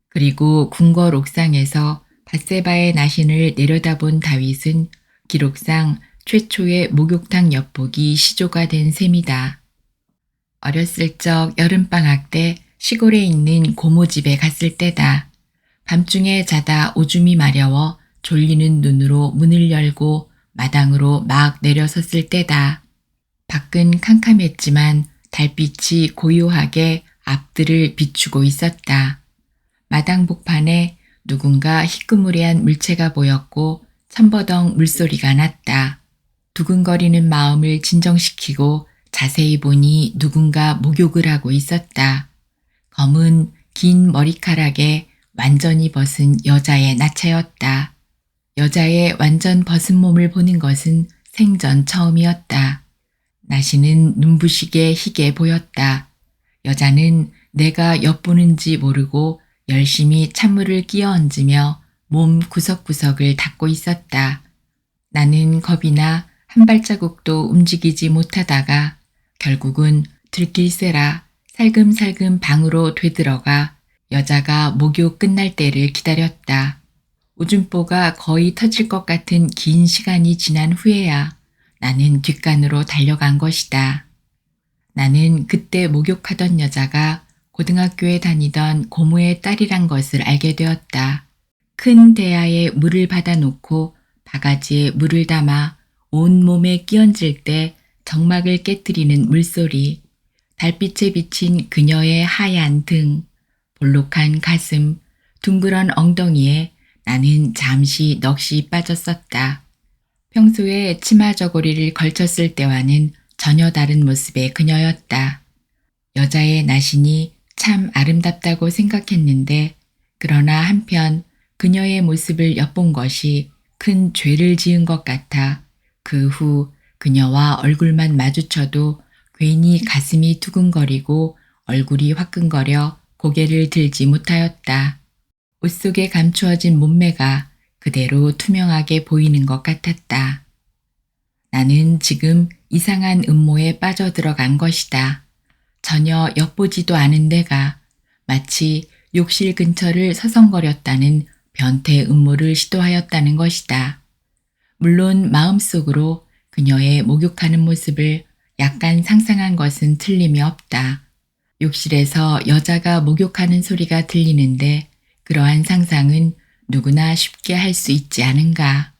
그리고 궁궐 옥상에서 밧세바의 나신을 내려다본 다윗은 기록상 최초의 목욕탕 엿보기 시조가 된 셈이다. 어렸을 적 여름방학 때 시골에 있는 고모집에 갔을 때다. 밤중에 자다 오줌이 마려워 졸리는 눈으로 문을 열고 마당으로 막 내려섰을 때다. 밖은 캄캄했지만 달빛이 고요하게 앞들을 비추고 있었다. 마당 복판에 누군가 희끄무레한 물체가 보였고 첨버덩 물소리가 났다. 두근거리는 마음을 진정시키고 자세히 보니 누군가 목욕을 하고 있었다. 검은 긴 머리카락에 완전히 벗은 여자의 나체였다. 여자의 완전 벗은 몸을 보는 것은 생전 처음이었다. 나시는 눈부시게 희게 보였다. 여자는 내가 엿보는지 모르고 열심히 찬물을 끼어 얹으며 몸 구석구석을 닦고 있었다. 나는 겁이 나 한 발자국도 움직이지 못하다가 결국은 들킬세라 살금살금 방으로 되들어가 여자가 목욕 끝날 때를 기다렸다. 오줌보가 거의 터질 것 같은 긴 시간이 지난 후에야 나는 뒷간으로 달려간 것이다. 나는 그때 목욕하던 여자가 고등학교에 다니던 고모의 딸이란 것을 알게 되었다. 큰 대야에 물을 받아놓고 바가지에 물을 담아 온 몸에 끼얹을 때 정막을 깨뜨리는 물소리, 달빛에 비친 그녀의 하얀 등, 볼록한 가슴, 둥그런 엉덩이에 나는 잠시 넋이 빠졌었다. 평소에 치마 저고리를 걸쳤을 때와는 전혀 다른 모습의 그녀였다. 여자의 나신이 참 아름답다고 생각했는데 그러나 한편 그녀의 모습을 엿본 것이 큰 죄를 지은 것 같아 그 후 그녀와 얼굴만 마주쳐도 괜히 가슴이 두근거리고 얼굴이 화끈거려 고개를 들지 못하였다. 옷 속에 감추어진 몸매가 그대로 투명하게 보이는 것 같았다. 나는 지금 이상한 음모에 빠져들어간 것이다. 전혀 엿보지도 않은 내가 마치 욕실 근처를 서성거렸다는 변태 음모를 시도하였다는 것이다. 물론 마음속으로 그녀의 목욕하는 모습을 약간 상상한 것은 틀림이 없다. 욕실에서 여자가 목욕하는 소리가 들리는데 그러한 상상은 누구나 쉽게 할 수 있지 않은가.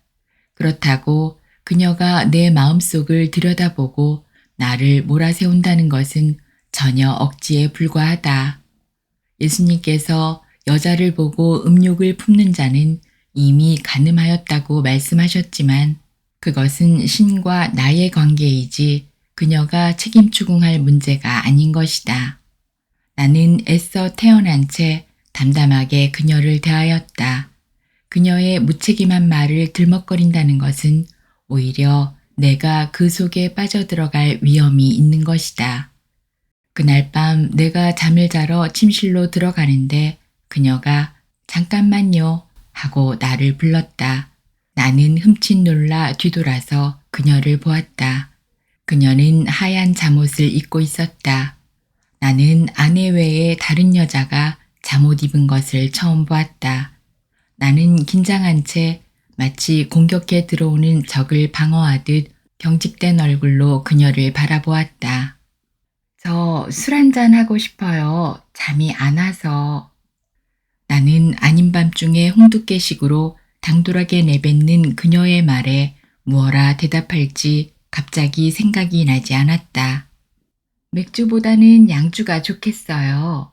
그렇다고 그녀가 내 마음속을 들여다보고 나를 몰아세운다는 것은 전혀 억지에 불과하다. 예수님께서 여자를 보고 음욕을 품는 자는 이미 간음하였다고 말씀하셨지만 그것은 신과 나의 관계이지 그녀가 책임 추궁할 문제가 아닌 것이다. 나는 애써 태어난 채 담담하게 그녀를 대하였다. 그녀의 무책임한 말을 들먹거린다는 것은 오히려 내가 그 속에 빠져들어갈 위험이 있는 것이다. 그날 밤 내가 잠을 자러 침실로 들어가는데 그녀가 잠깐만요 하고 나를 불렀다. 나는 흠칫 놀라 뒤돌아서 그녀를 보았다. 그녀는 하얀 잠옷을 입고 있었다. 나는 아내 외에 다른 여자가 잠옷 입은 것을 처음 보았다. 나는 긴장한 채 마치 공격해 들어오는 적을 방어하듯 경직된 얼굴로 그녀를 바라보았다. 저 술 한잔 하고 싶어요. 잠이 안 와서. 나는 아닌 밤중에 홍두깨식으로 당돌하게 내뱉는 그녀의 말에 무어라 대답할지 갑자기 생각이 나지 않았다. 맥주보다는 양주가 좋겠어요.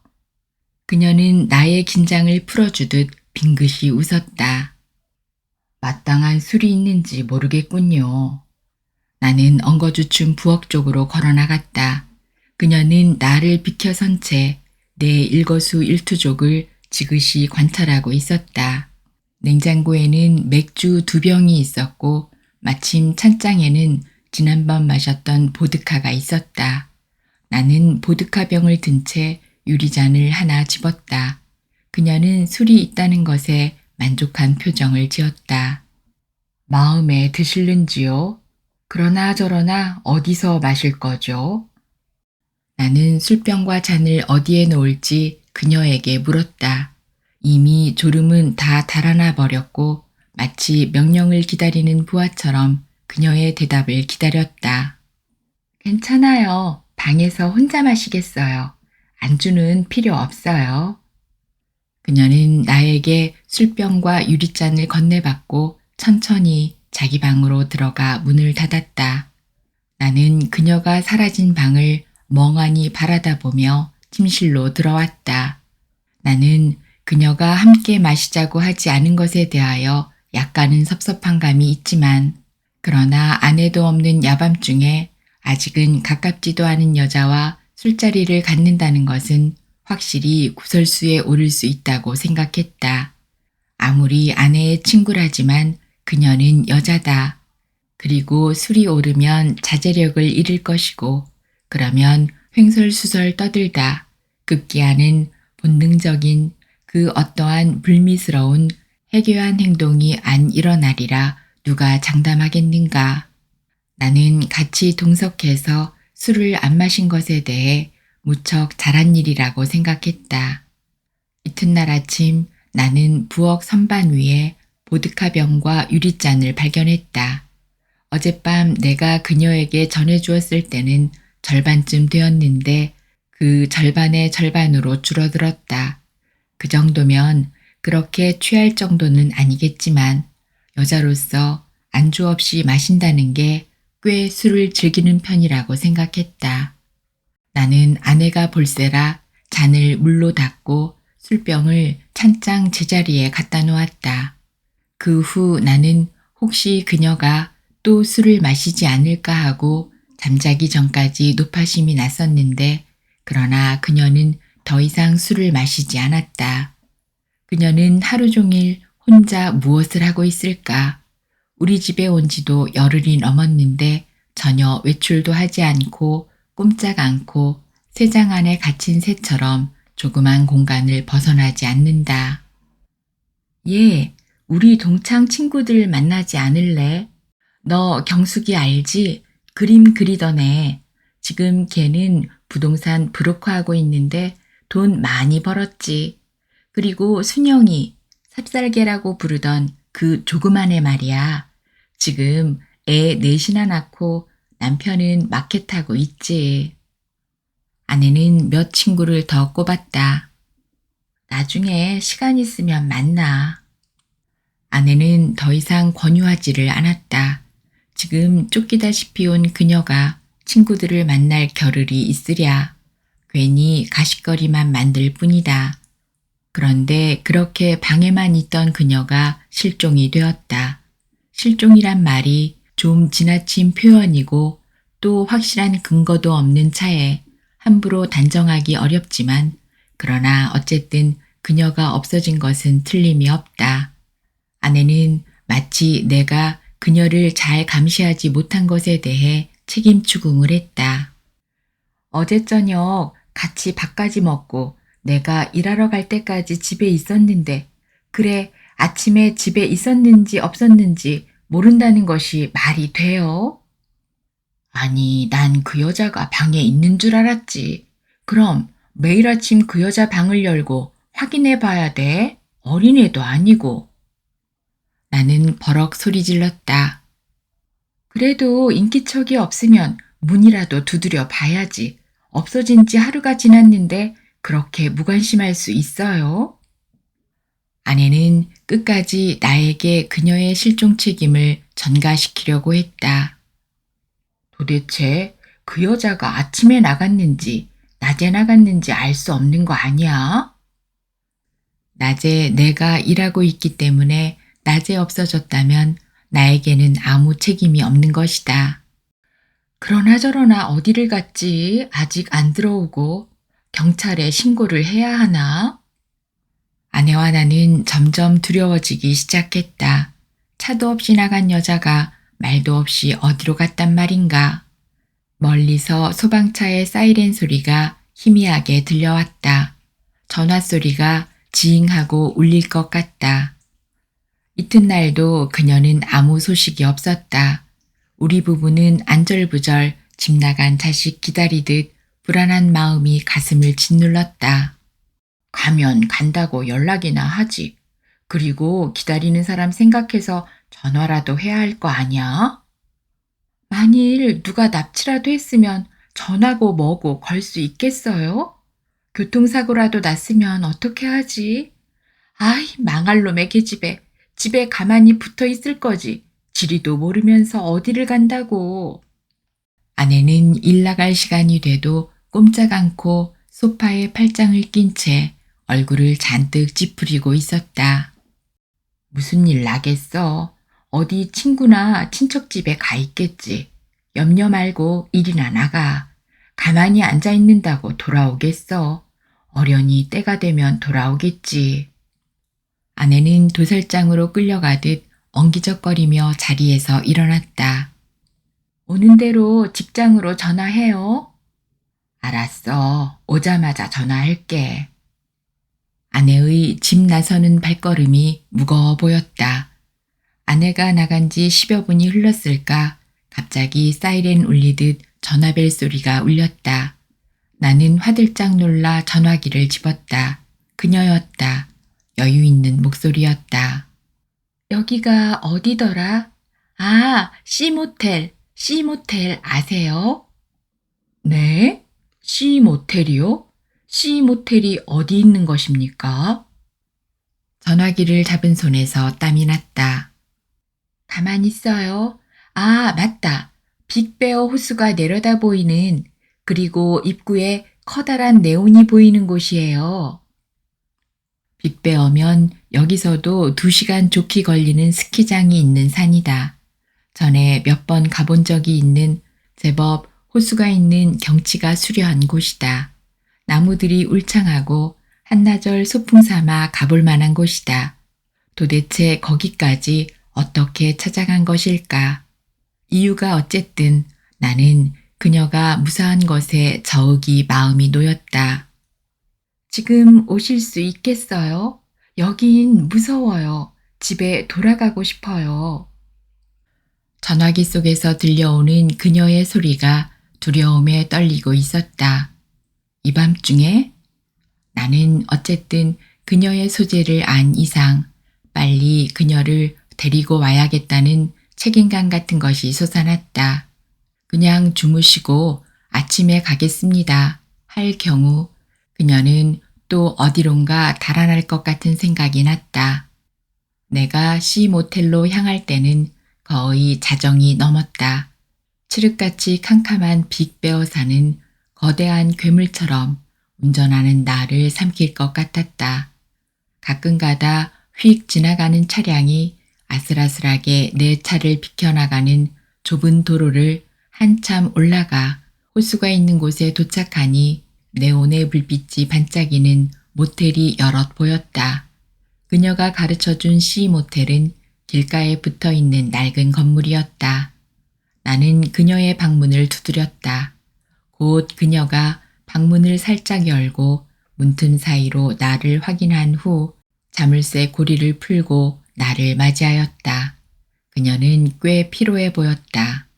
그녀는 나의 긴장을 풀어주듯 빙긋이 웃었다. 마땅한 술이 있는지 모르겠군요. 나는 엉거주춤 부엌 쪽으로 걸어나갔다. 그녀는 나를 비켜선 채 내 일거수일투족을 지그시 관찰하고 있었다. 냉장고에는 맥주 2병이 있었고 마침 찬장에는 지난밤 마셨던 보드카가 있었다. 나는 보드카 병을 든 채 유리잔을 하나 집었다. 그녀는 술이 있다는 것에 만족한 표정을 지었다. 마음에 드실는지요? 그러나 저러나 어디서 마실 거죠? 나는 술병과 잔을 어디에 놓을지 그녀에게 물었다. 이미 졸음은 다 달아나 버렸고 마치 명령을 기다리는 부하처럼 그녀의 대답을 기다렸다. 괜찮아요. 방에서 혼자 마시겠어요. 안주는 필요 없어요. 그녀는 나에게 술병과 유리잔을 건네받고 천천히 자기 방으로 들어가 문을 닫았다. 나는 그녀가 사라진 방을 멍하니 바라다보며 침실로 들어왔다. 나는 그녀가 함께 마시자고 하지 않은 것에 대하여 약간은 섭섭한 감이 있지만 그러나 아내도 없는 야밤중에 아직은 가깝지도 않은 여자와 술자리를 갖는다는 것은 확실히 구설수에 오를 수 있다고 생각했다. 아무리 아내의 친구라지만 그녀는 여자다. 그리고 술이 오르면 자제력을 잃을 것이고 그러면 횡설수설 떠들다 급기야는 본능적인 그 어떠한 불미스러운 해괴한 행동이 안 일어나리라 누가 장담하겠는가. 나는 같이 동석해서 술을 안 마신 것에 대해 무척 잘한 일이라고 생각했다. 이튿날 아침 나는 부엌 선반 위에 보드카병과 유리잔을 발견했다. 어젯밤 내가 그녀에게 전해주었을 때는 절반쯤 되었는데 그 절반의 절반으로 줄어들었다. 그 정도면 그렇게 취할 정도는 아니겠지만 여자로서 안주 없이 마신다는 게 꽤 술을 즐기는 편이라고 생각했다. 나는 아내가 볼세라 잔을 물로 닦고 술병을 찬장 제자리에 갖다 놓았다. 그 후 나는 혹시 그녀가 또 술을 마시지 않을까 하고 잠자기 전까지 노파심이 났었는데 그러나 그녀는 더 이상 술을 마시지 않았다. 그녀는 하루 종일 혼자 무엇을 하고 있을까? 우리 집에 온 지도 열흘이 넘었는데 전혀 외출도 하지 않고 꼼짝 않고 새장 안에 갇힌 새처럼 조그만 공간을 벗어나지 않는다. 얘, 우리 동창 친구들 만나지 않을래? 너 경숙이 알지? 그림 그리던 애. 지금 걔는 부동산 브로커하고 있는데 돈 많이 벌었지. 그리고 순영이, 삽살개라고 부르던 그 조그만 애 말이야. 지금 애 넷이나 낳고 남편은 마켓하고 있지. 아내는 몇 친구를 더 꼽았다. 나중에 시간 있으면 만나. 아내는 더 이상 권유하지를 않았다. 지금 쫓기다시피 온 그녀가 친구들을 만날 겨를이 있으랴. 괜히 가십거리만 만들 뿐이다. 그런데 그렇게 방에만 있던 그녀가 실종이 되었다. 실종이란 말이 좀 지나친 표현이고 또 확실한 근거도 없는 차에 함부로 단정하기 어렵지만 그러나 어쨌든 그녀가 없어진 것은 틀림이 없다. 아내는 마치 내가 그녀를 잘 감시하지 못한 것에 대해 책임 추궁을 했다. 어제 저녁 같이 밥까지 먹고 내가 일하러 갈 때까지 집에 있었는데 그래 아침에 집에 있었는지 없었는지 모른다는 것이 말이 돼요? 아니, 난 그 여자가 방에 있는 줄 알았지. 그럼 매일 아침 그 여자 방을 열고 확인해 봐야 돼? 어린애도 아니고. 나는 버럭 소리 질렀다. 그래도 인기척이 없으면 문이라도 두드려 봐야지. 없어진 지 하루가 지났는데 그렇게 무관심할 수 있어요? 아내는 끝까지 나에게 그녀의 실종 책임을 전가시키려고 했다. 도대체 그 여자가 아침에 나갔는지 낮에 나갔는지 알 수 없는 거 아니야? 낮에 내가 일하고 있기 때문에 낮에 없어졌다면 나에게는 아무 책임이 없는 것이다. 그러나 저러나 어디를 갔지? 아직 안 들어오고 경찰에 신고를 해야 하나? 아내와 나는 점점 두려워지기 시작했다. 차도 없이 나간 여자가 말도 없이 어디로 갔단 말인가. 멀리서 소방차의 사이렌 소리가 희미하게 들려왔다. 전화 소리가 지잉하고 울릴 것 같다. 이튿날도 그녀는 아무 소식이 없었다. 우리 부부는 안절부절 집 나간 자식 기다리듯 불안한 마음이 가슴을 짓눌렀다. 가면 간다고 연락이나 하지. 그리고 기다리는 사람 생각해서 전화라도 해야 할 거 아니야? 만일 누가 납치라도 했으면 전화고 뭐고 걸 수 있겠어요? 교통사고라도 났으면 어떻게 하지? 아이, 망할 놈의 계집애. 집에 가만히 붙어 있을 거지. 지리도 모르면서 어디를 간다고. 아내는 일 나갈 시간이 돼도 꼼짝 않고 소파에 팔짱을 낀 채 얼굴을 잔뜩 찌푸리고 있었다. 무슨 일 나겠어? 어디 친구나 친척 집에 가 있겠지. 염려 말고 일이나 나가. 가만히 앉아 있는다고 돌아오겠어. 어련히 때가 되면 돌아오겠지. 아내는 도살장으로 끌려가듯 엉기적거리며 자리에서 일어났다. 오는 대로 직장으로 전화해요. 알았어. 오자마자 전화할게. 아내의 집 나서는 발걸음이 무거워 보였다. 아내가 나간 지 10여 분이 흘렀을까 갑자기 사이렌 울리듯 전화벨 소리가 울렸다. 나는 화들짝 놀라 전화기를 집었다. 그녀였다. 여유 있는 목소리였다. 여기가 어디더라? 아, C 모텔 아세요? 네? C 모텔이요? C 모텔이 어디 있는 것입니까? 전화기를 잡은 손에서 땀이 났다. 가만히 있어요. 아, 맞다. 빅베어 호수가 내려다 보이는 그리고 입구에 커다란 네온이 보이는 곳이에요. 빅베어면 여기서도 2시간 좋기 걸리는 스키장이 있는 산이다. 전에 몇 번 가본 적이 있는 제법 호수가 있는 경치가 수려한 곳이다. 나무들이 울창하고 한나절 소풍 삼아 가볼 만한 곳이다. 도대체 거기까지 어떻게 찾아간 것일까? 이유가 어쨌든 나는 그녀가 무사한 것에 저욱이 마음이 놓였다. 지금 오실 수 있겠어요? 여긴 무서워요. 집에 돌아가고 싶어요. 전화기 속에서 들려오는 그녀의 소리가 두려움에 떨리고 있었다. 이 밤중에 나는 어쨌든 그녀의 소재를 안 이상 빨리 그녀를 데리고 와야겠다는 책임감 같은 것이 솟아났다. 그냥 주무시고 아침에 가겠습니다. 할 경우 그녀는 또 어디론가 달아날 것 같은 생각이 났다. 내가 C 모텔로 향할 때는 거의 자정이 넘었다. 칠흑같이 캄캄한 빅베어산은 거대한 괴물처럼 운전하는 나를 삼킬 것 같았다. 가끔가다 휙 지나가는 차량이 아슬아슬하게 내 차를 비켜나가는 좁은 도로를 한참 올라가 호수가 있는 곳에 도착하니 네온의 불빛이 반짝이는 모텔이 여럿 보였다. 그녀가 가르쳐준 C 모텔은 길가에 붙어있는 낡은 건물이었다. 나는 그녀의 방문을 두드렸다. 곧 그녀가 방문을 살짝 열고 문틈 사이로 나를 확인한 후 자물쇠 고리를 풀고 나를 맞이하였다. 그녀는 꽤 피로해 보였다.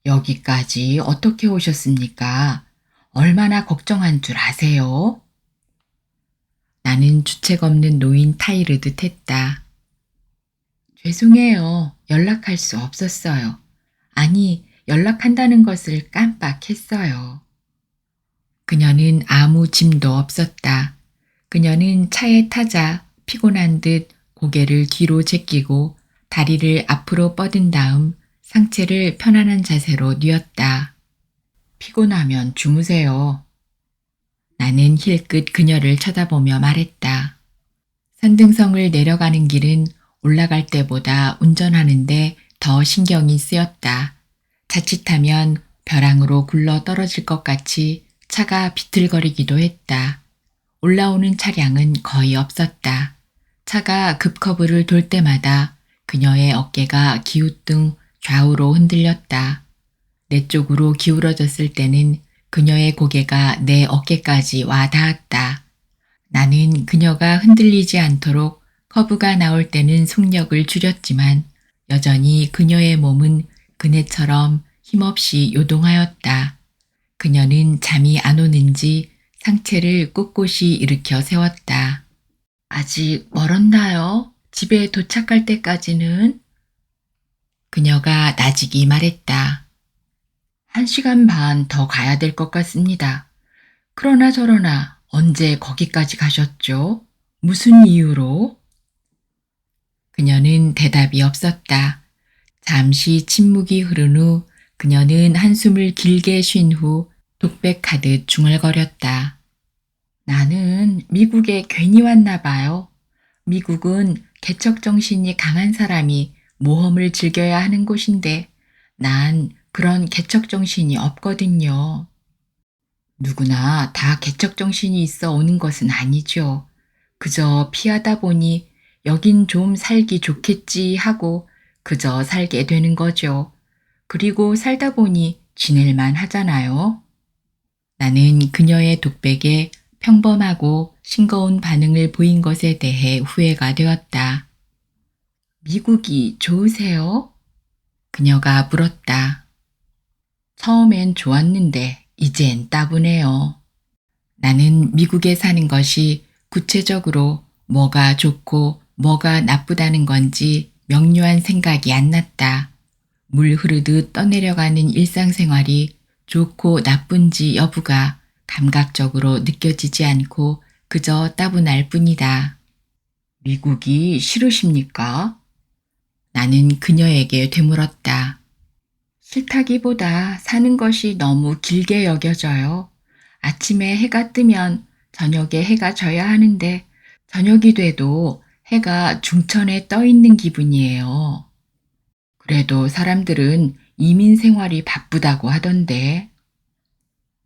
여기까지 어떻게 오셨습니까? 얼마나 걱정한 줄 아세요? 나는 주책 없는 노인 타이르듯 했다. 죄송해요. 연락할 수 없었어요. 아니, 연락한다는 것을 깜빡했어요. 그녀는 아무 짐도 없었다. 그녀는 차에 타자 피곤한 듯 고개를 뒤로 제끼고 다리를 앞으로 뻗은 다음 상체를 편안한 자세로 뉘었다. 피곤하면 주무세요. 나는 힐끗 그녀를 쳐다보며 말했다. 산등성을 내려가는 길은 올라갈 때보다 운전하는데 더 신경이 쓰였다. 자칫하면 벼랑으로 굴러 떨어질 것 같이 차가 비틀거리기도 했다. 올라오는 차량은 거의 없었다. 차가 급커브를 돌 때마다 그녀의 어깨가 기우뚱 좌우로 흔들렸다. 내 쪽으로 기울어졌을 때는 그녀의 고개가 내 어깨까지 와 닿았다. 나는 그녀가 흔들리지 않도록 커브가 나올 때는 속력을 줄였지만 여전히 그녀의 몸은 그네처럼 힘없이 요동하였다. 그녀는 잠이 안 오는지 상체를 꼿꼿이 일으켜 세웠다. 아직 멀었나요? 집에 도착할 때까지는? 그녀가 나직이 말했다. 1시간 반 더 가야 될 것 같습니다. 그러나 저러나 언제 거기까지 가셨죠? 무슨 이유로? 그녀는 대답이 없었다. 잠시 침묵이 흐른 후 그녀는 한숨을 길게 쉰 후 독백하듯 중얼거렸다. 나는 미국에 괜히 왔나 봐요. 미국은 개척 정신이 강한 사람이 모험을 즐겨야 하는 곳인데 난 그런 개척 정신이 없거든요. 누구나 다 개척 정신이 있어 오는 것은 아니죠. 그저 피하다 보니 여긴 좀 살기 좋겠지 하고 그저 살게 되는 거죠. 그리고 살다 보니 지낼만 하잖아요. 나는 그녀의 독백에 평범하고 싱거운 반응을 보인 것에 대해 후회가 되었다. 미국이 좋으세요? 그녀가 물었다. 처음엔 좋았는데 이젠 따분해요. 나는 미국에 사는 것이 구체적으로 뭐가 좋고 뭐가 나쁘다는 건지 명료한 생각이 안 났다. 물 흐르듯 떠내려가는 일상생활이 좋고 나쁜지 여부가 감각적으로 느껴지지 않고 그저 따분할 뿐이다. 미국이 싫으십니까? 나는 그녀에게 되물었다. 싫다기보다 사는 것이 너무 길게 여겨져요. 아침에 해가 뜨면 저녁에 해가 져야 하는데 저녁이 돼도 해가 중천에 떠 있는 기분이에요. 그래도 사람들은 이민 생활이 바쁘다고 하던데.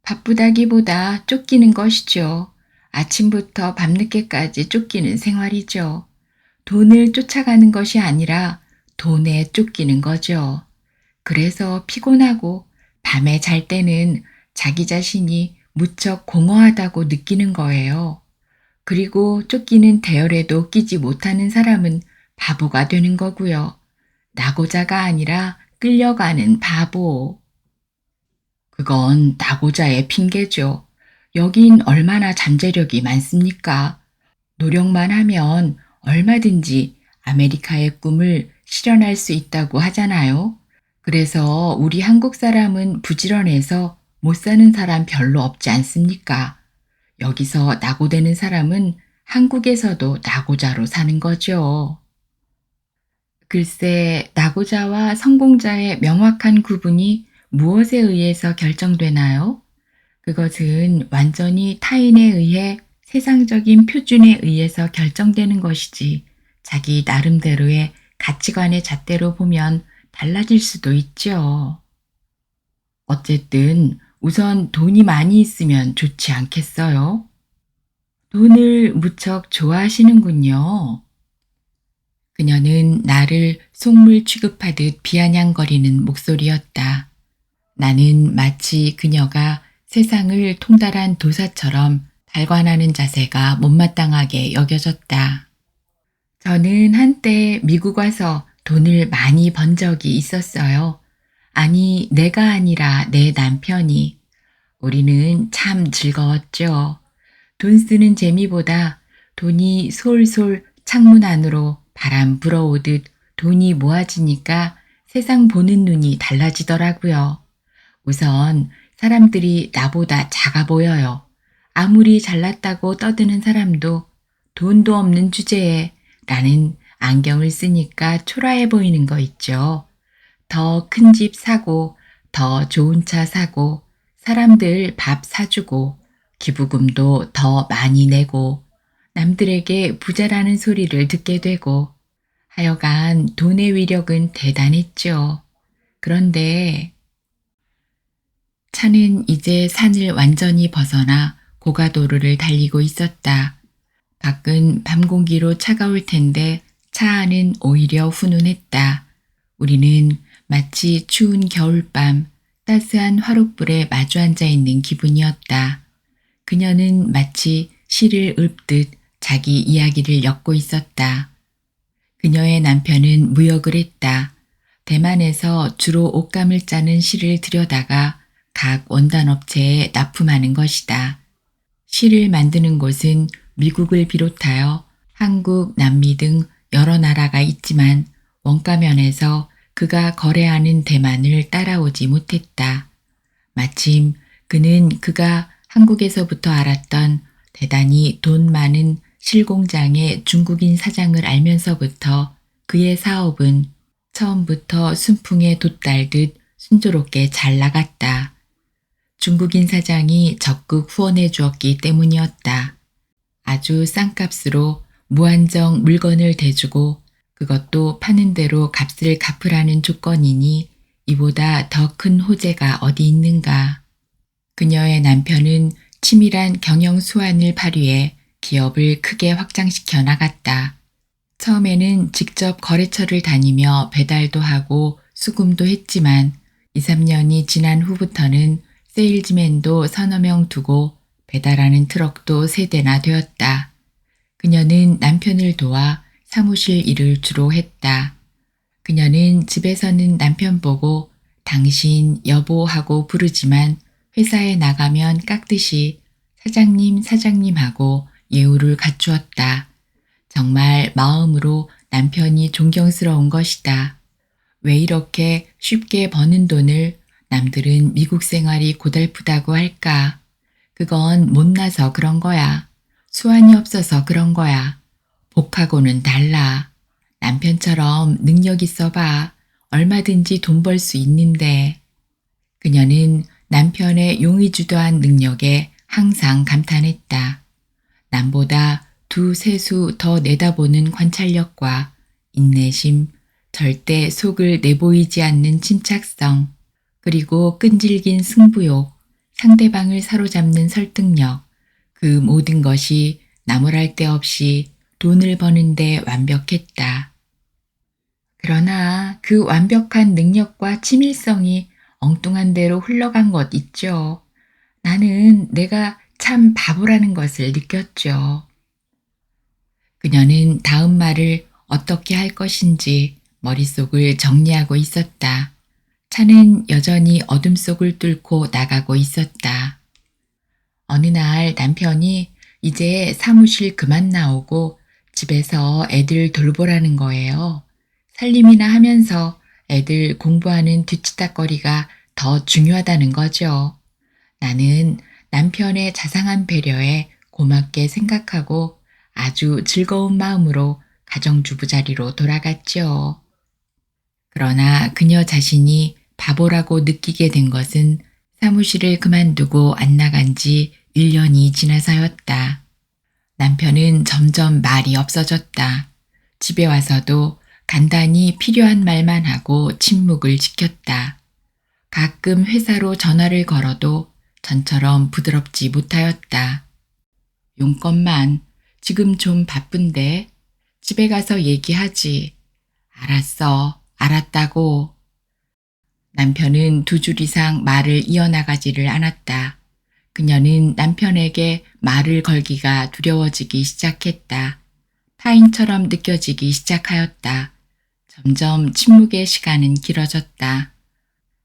바쁘다기보다 쫓기는 것이죠. 아침부터 밤늦게까지 쫓기는 생활이죠. 돈을 쫓아가는 것이 아니라 돈에 쫓기는 거죠. 그래서 피곤하고 밤에 잘 때는 자기 자신이 무척 공허하다고 느끼는 거예요. 그리고 쫓기는 대열에도 끼지 못하는 사람은 바보가 되는 거고요. 나고자가 아니라 끌려가는 바보. 그건 나고자의 핑계죠. 여긴 얼마나 잠재력이 많습니까? 노력만 하면 얼마든지 아메리카의 꿈을 실현할 수 있다고 하잖아요. 그래서 우리 한국 사람은 부지런해서 못 사는 사람 별로 없지 않습니까? 여기서 낙오되는 사람은 한국에서도 낙오자로 사는 거죠. 글쎄, 낙오자와 성공자의 명확한 구분이 무엇에 의해서 결정되나요? 그것은 완전히 타인에 의해 세상적인 표준에 의해서 결정되는 것이지 자기 나름대로의 가치관의 잣대로 보면 달라질 수도 있죠. 어쨌든 우선 돈이 많이 있으면 좋지 않겠어요? 돈을 무척 좋아하시는군요. 그녀는 나를 속물 취급하듯 비아냥거리는 목소리였다. 나는 마치 그녀가 세상을 통달한 도사처럼 달관하는 자세가 못마땅하게 여겨졌다. 저는 한때 미국 와서 돈을 많이 번 적이 있었어요. 아니, 내가 아니라 내 남편이. 우리는 참 즐거웠죠. 돈 쓰는 재미보다 돈이 솔솔 창문 안으로 바람 불어오듯 돈이 모아지니까 세상 보는 눈이 달라지더라고요. 우선 사람들이 나보다 작아 보여요. 아무리 잘났다고 떠드는 사람도 돈도 없는 주제에 라는 안경을 쓰니까 초라해 보이는 거 있죠. 더 큰 집 사고, 더 좋은 차 사고, 사람들 밥 사주고, 기부금도 더 많이 내고, 남들에게 부자라는 소리를 듣게 되고, 하여간 돈의 위력은 대단했죠. 그런데 차는 이제 산을 완전히 벗어나 고가도로를 달리고 있었다. 밖은 밤 공기로 차가울 텐데 차 안은 오히려 훈훈했다. 우리는 마치 추운 겨울밤 따스한 화롯불에 마주 앉아 있는 기분이었다. 그녀는 마치 시를 읊듯 자기 이야기를 엮고 있었다. 그녀의 남편은 무역을 했다. 대만에서 주로 옷감을 짜는 실을 들여다가 각 원단업체에 납품하는 것이다. 실을 만드는 곳은 미국을 비롯하여 한국, 남미 등 여러 나라가 있지만 원가면에서 그가 거래하는 대만을 따라오지 못했다. 마침 그는 그가 한국에서부터 알았던 대단히 돈 많은 실공장의 중국인 사장을 알면서부터 그의 사업은 처음부터 순풍에 돛달듯 순조롭게 잘 나갔다. 중국인 사장이 적극 후원해 주었기 때문이었다. 아주 싼 값으로 무한정 물건을 대주고 그것도 파는 대로 값을 갚으라는 조건이니 이보다 더 큰 호재가 어디 있는가. 그녀의 남편은 치밀한 경영 수완을 발휘해 기업을 크게 확장시켜 나갔다. 처음에는 직접 거래처를 다니며 배달도 하고 수금도 했지만 2, 3년이 지난 후부터는 세일즈맨도 서너 명 두고 배달하는 트럭도 3대나 되었다. 그녀는 남편을 도와 사무실 일을 주로 했다. 그녀는 집에서는 남편 보고 당신 여보 하고 부르지만 회사에 나가면 깍듯이 사장님 사장님 하고 예우를 갖추었다. 정말 마음으로 남편이 존경스러운 것이다. 왜 이렇게 쉽게 버는 돈을 남들은 미국 생활이 고달프다고 할까? 그건 못나서 그런 거야. 수완이 없어서 그런 거야. 복하고는 달라. 남편처럼 능력 있어 봐. 얼마든지 돈 벌 수 있는데. 그녀는 남편의 용의주도한 능력에 항상 감탄했다. 남보다 두세 수 더 내다보는 관찰력과 인내심, 절대 속을 내보이지 않는 침착성, 그리고 끈질긴 승부욕, 상대방을 사로잡는 설득력, 그 모든 것이 나무랄 데 없이 돈을 버는데 완벽했다. 그러나 그 완벽한 능력과 치밀성이 엉뚱한 대로 흘러간 것 있죠. 나는 내가 참 바보라는 것을 느꼈죠. 그녀는 다음 말을 어떻게 할 것인지 머릿속을 정리하고 있었다. 차는 여전히 어둠 속을 뚫고 나가고 있었다. 어느 날 남편이 이제 사무실 그만 나오고 집에서 애들 돌보라는 거예요. 살림이나 하면서 애들 공부하는 뒤치다거리가 더 중요하다는 거죠. 나는 남편의 자상한 배려에 고맙게 생각하고 아주 즐거운 마음으로 가정주부 자리로 돌아갔지요. 그러나 그녀 자신이 바보라고 느끼게 된 것은 사무실을 그만두고 안 나간 지 1년이 지나서였다. 남편은 점점 말이 없어졌다. 집에 와서도 간단히 필요한 말만 하고 침묵을 지켰다. 가끔 회사로 전화를 걸어도 전처럼 부드럽지 못하였다. 용건만 지금 좀 바쁜데 집에 가서 얘기하지. 알았어. 알았다고. 남편은 2줄 이상 말을 이어나가지를 않았다. 그녀는 남편에게 말을 걸기가 두려워지기 시작했다. 타인처럼 느껴지기 시작하였다. 점점 침묵의 시간은 길어졌다.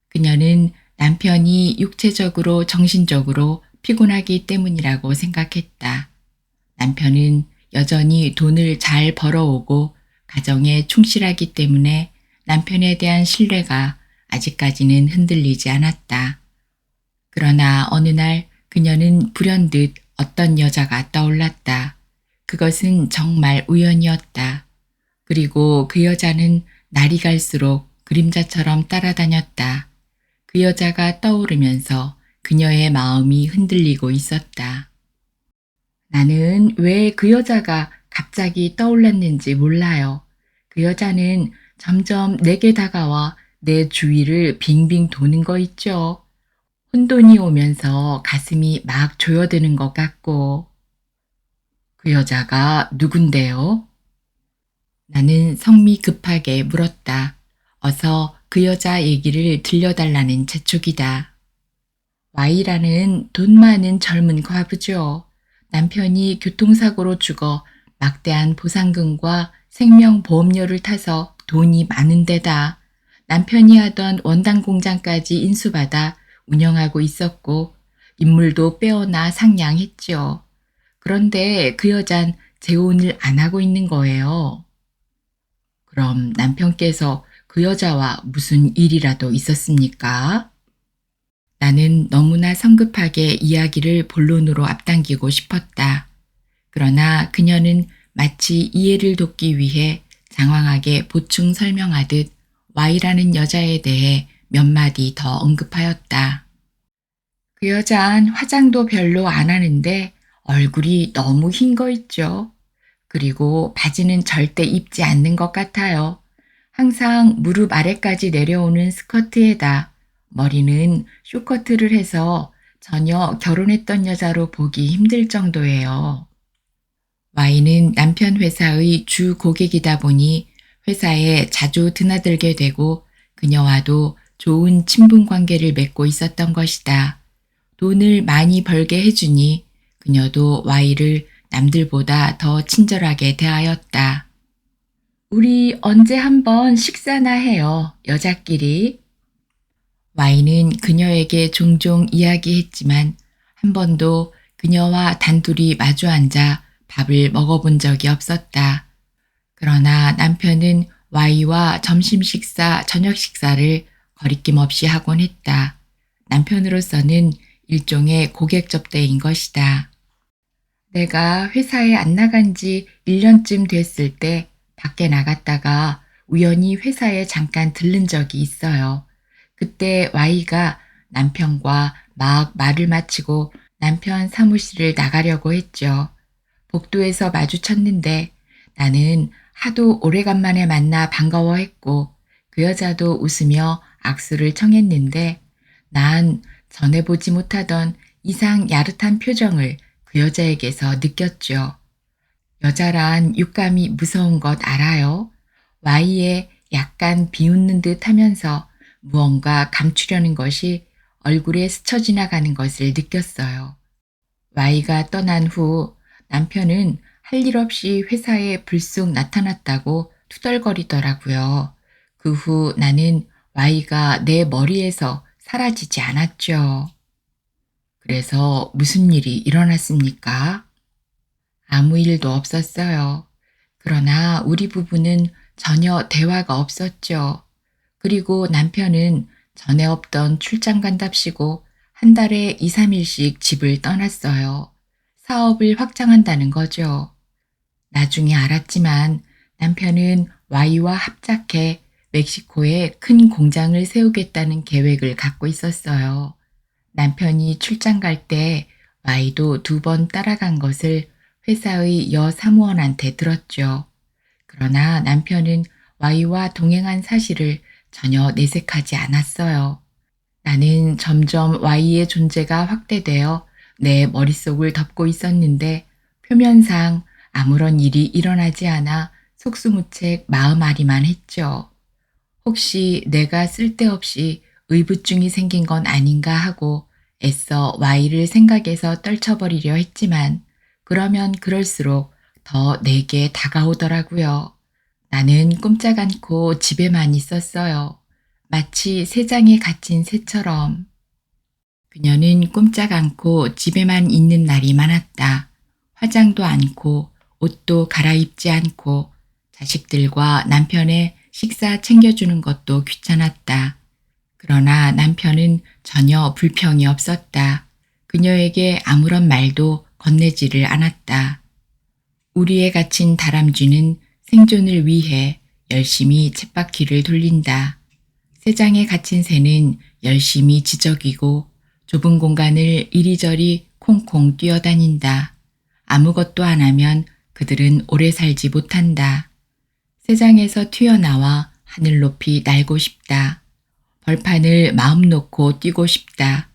그녀는 남편이 육체적으로 정신적으로 피곤하기 때문이라고 생각했다. 남편은 여전히 돈을 잘 벌어오고 가정에 충실하기 때문에 남편에 대한 신뢰가 아직까지는 흔들리지 않았다. 그러나 어느 날 그녀는 불현듯 어떤 여자가 떠올랐다. 그것은 정말 우연이었다. 그리고 그 여자는 날이 갈수록 그림자처럼 따라다녔다. 그 여자가 떠오르면서 그녀의 마음이 흔들리고 있었다. 나는 왜 그 여자가 갑자기 떠올랐는지 몰라요. 그 여자는 점점 내게 다가와 내 주위를 빙빙 도는 거 있죠. 혼돈이 오면서 가슴이 막 조여드는 것 같고. 그 여자가 누군데요? 나는 성미 급하게 물었다. 어서 그 여자 얘기를 들려달라는 재촉이다. Y라는 돈 많은 젊은 과부죠. 남편이 교통사고로 죽어 막대한 보상금과 생명보험료를 타서 돈이 많은 데다 남편이 하던 원단 공장까지 인수받아 운영하고 있었고 인물도 빼어나 상냥했지요. 그런데 그 여잔 재혼을 안 하고 있는 거예요. 그럼 남편께서 그 여자와 무슨 일이라도 있었습니까? 나는 너무나 성급하게 이야기를 본론으로 앞당기고 싶었다. 그러나 그녀는 마치 이해를 돕기 위해 장황하게 보충 설명하듯 Y라는 여자에 대해 몇 마디 더 언급하였다. 그 여잔 화장도 별로 안 하는데 얼굴이 너무 흰 거 있죠. 그리고 바지는 절대 입지 않는 것 같아요. 항상 무릎 아래까지 내려오는 스커트에다 머리는 쇼커트를 해서 전혀 결혼했던 여자로 보기 힘들 정도예요. Y는 남편 회사의 주 고객이다 보니 회사에 자주 드나들게 되고 그녀와도 좋은 친분 관계를 맺고 있었던 것이다. 돈을 많이 벌게 해주니 그녀도 Y를 남들보다 더 친절하게 대하였다. 우리 언제 한번 식사나 해요, 여자끼리. Y는 그녀에게 종종 이야기했지만 한 번도 그녀와 단둘이 마주 앉아 밥을 먹어본 적이 없었다. 그러나 남편은 Y와 점심 식사, 저녁 식사를 거리낌 없이 하곤 했다. 남편으로서는 일종의 고객 접대인 것이다. 내가 회사에 안 나간 지 1년쯤 됐을 때 밖에 나갔다가 우연히 회사에 잠깐 들른 적이 있어요. 그때 Y가 남편과 막 말을 마치고 남편 사무실을 나가려고 했죠. 복도에서 마주쳤는데 나는 하도 오래간만에 만나 반가워했고 그 여자도 웃으며 악수를 청했는데 난 전에 보지 못하던 이상 야릇한 표정을 그 여자에게서 느꼈죠. 여자란 육감이 무서운 것 알아요? Y에 약간 비웃는 듯 하면서 무언가 감추려는 것이 얼굴에 스쳐 지나가는 것을 느꼈어요. Y가 떠난 후 남편은 할 일 없이 회사에 불쑥 나타났다고 투덜거리더라고요. 그 후 나는 Y가 내 머리에서 사라지지 않았죠. 그래서 무슨 일이 일어났습니까? 아무 일도 없었어요. 그러나 우리 부부는 전혀 대화가 없었죠. 그리고 남편은 전에 없던 출장 간답시고 한 달에 2, 3일씩 집을 떠났어요. 사업을 확장한다는 거죠. 나중에 알았지만 남편은 Y와 합작해 멕시코에 큰 공장을 세우겠다는 계획을 갖고 있었어요. 남편이 출장 갈 때 Y도 2번 따라간 것을 회사의 여 사무원한테 들었죠. 그러나 남편은 Y와 동행한 사실을 전혀 내색하지 않았어요. 나는 점점 Y의 존재가 확대되어 내 머릿속을 덮고 있었는데 표면상 아무런 일이 일어나지 않아 속수무책 마음앓이만 했죠. 혹시 내가 쓸데없이 의부증이 생긴 건 아닌가 하고 애써 Y를 생각에서 떨쳐버리려 했지만 그러면 그럴수록 더 내게 다가오더라고요. 나는 꼼짝 않고 집에만 있었어요. 마치 새장에 갇힌 새처럼. 그녀는 꼼짝 않고 집에만 있는 날이 많았다. 화장도 않고 옷도 갈아입지 않고 자식들과 남편의 식사 챙겨주는 것도 귀찮았다. 그러나 남편은 전혀 불평이 없었다. 그녀에게 아무런 말도 건네지를 않았다. 우리에 갇힌 다람쥐는 생존을 위해 열심히 쳇바퀴를 돌린다. 새장에 갇힌 새는 열심히 지저귀고 좁은 공간을 이리저리 콩콩 뛰어다닌다. 아무것도 안 하면 그들은 오래 살지 못한다. 새장에서 튀어나와 하늘 높이 날고 싶다. 벌판을 마음 놓고 뛰고 싶다.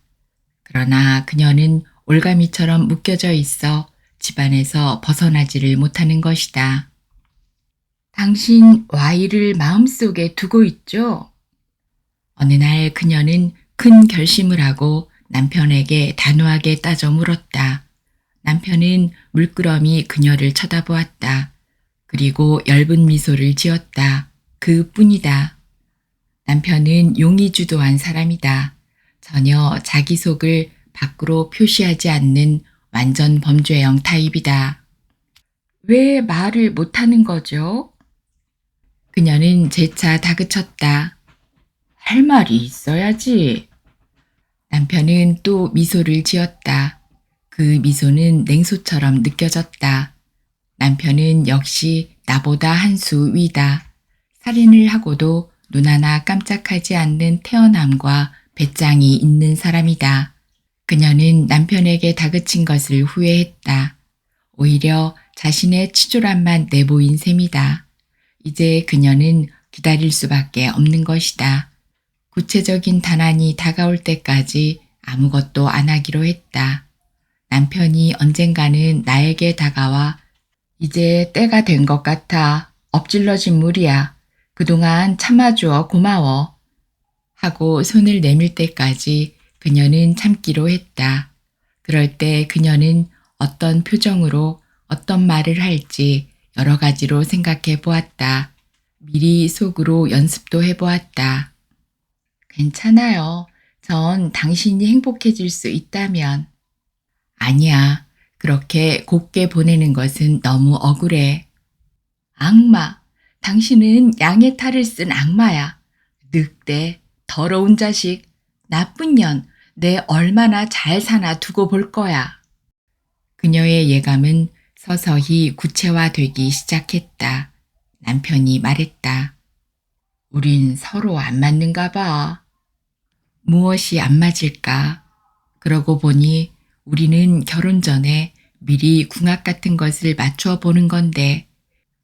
그러나 그녀는 올가미처럼 묶여져 있어 집안에서 벗어나지를 못하는 것이다. 당신 Y를 마음속에 두고 있죠? 어느 날 그녀는 큰 결심을 하고 남편에게 단호하게 따져 물었다. 남편은 물끄러미 그녀를 쳐다보았다. 그리고 엷은 미소를 지었다. 그뿐이다. 남편은 용이 주도한 사람이다. 전혀 자기 속을 밖으로 표시하지 않는 완전 범죄형 타입이다. 왜 말을 못하는 거죠? 그녀는 재차 다그쳤다. 할 말이 있어야지. 남편은 또 미소를 지었다. 그 미소는 냉소처럼 느껴졌다. 남편은 역시 나보다 한 수 위다. 살인을 하고도 눈 하나 깜짝하지 않는 태어남과 배짱이 있는 사람이다. 그녀는 남편에게 다그친 것을 후회했다. 오히려 자신의 치졸함만 내보인 셈이다. 이제 그녀는 기다릴 수밖에 없는 것이다. 구체적인 단안이 다가올 때까지 아무것도 안 하기로 했다. 남편이 언젠가는 나에게 다가와 이제 때가 된 것 같아. 엎질러진 물이야. 그동안 참아주어 고마워. 하고 손을 내밀 때까지 그녀는 참기로 했다. 그럴 때 그녀는 어떤 표정으로 어떤 말을 할지 여러 가지로 생각해 보았다. 미리 속으로 연습도 해 보았다. 괜찮아요. 전 당신이 행복해질 수 있다면. 아니야. 그렇게 곱게 보내는 것은 너무 억울해. 악마. 당신은 양의 탈을 쓴 악마야. 늑대. 더러운 자식. 나쁜 년. 내 얼마나 잘 사나 두고 볼 거야. 그녀의 예감은 서서히 구체화되기 시작했다. 남편이 말했다. 우린 서로 안 맞는가 봐. 무엇이 안 맞을까? 그러고 보니 우리는 결혼 전에 미리 궁합 같은 것을 맞추어 보는 건데,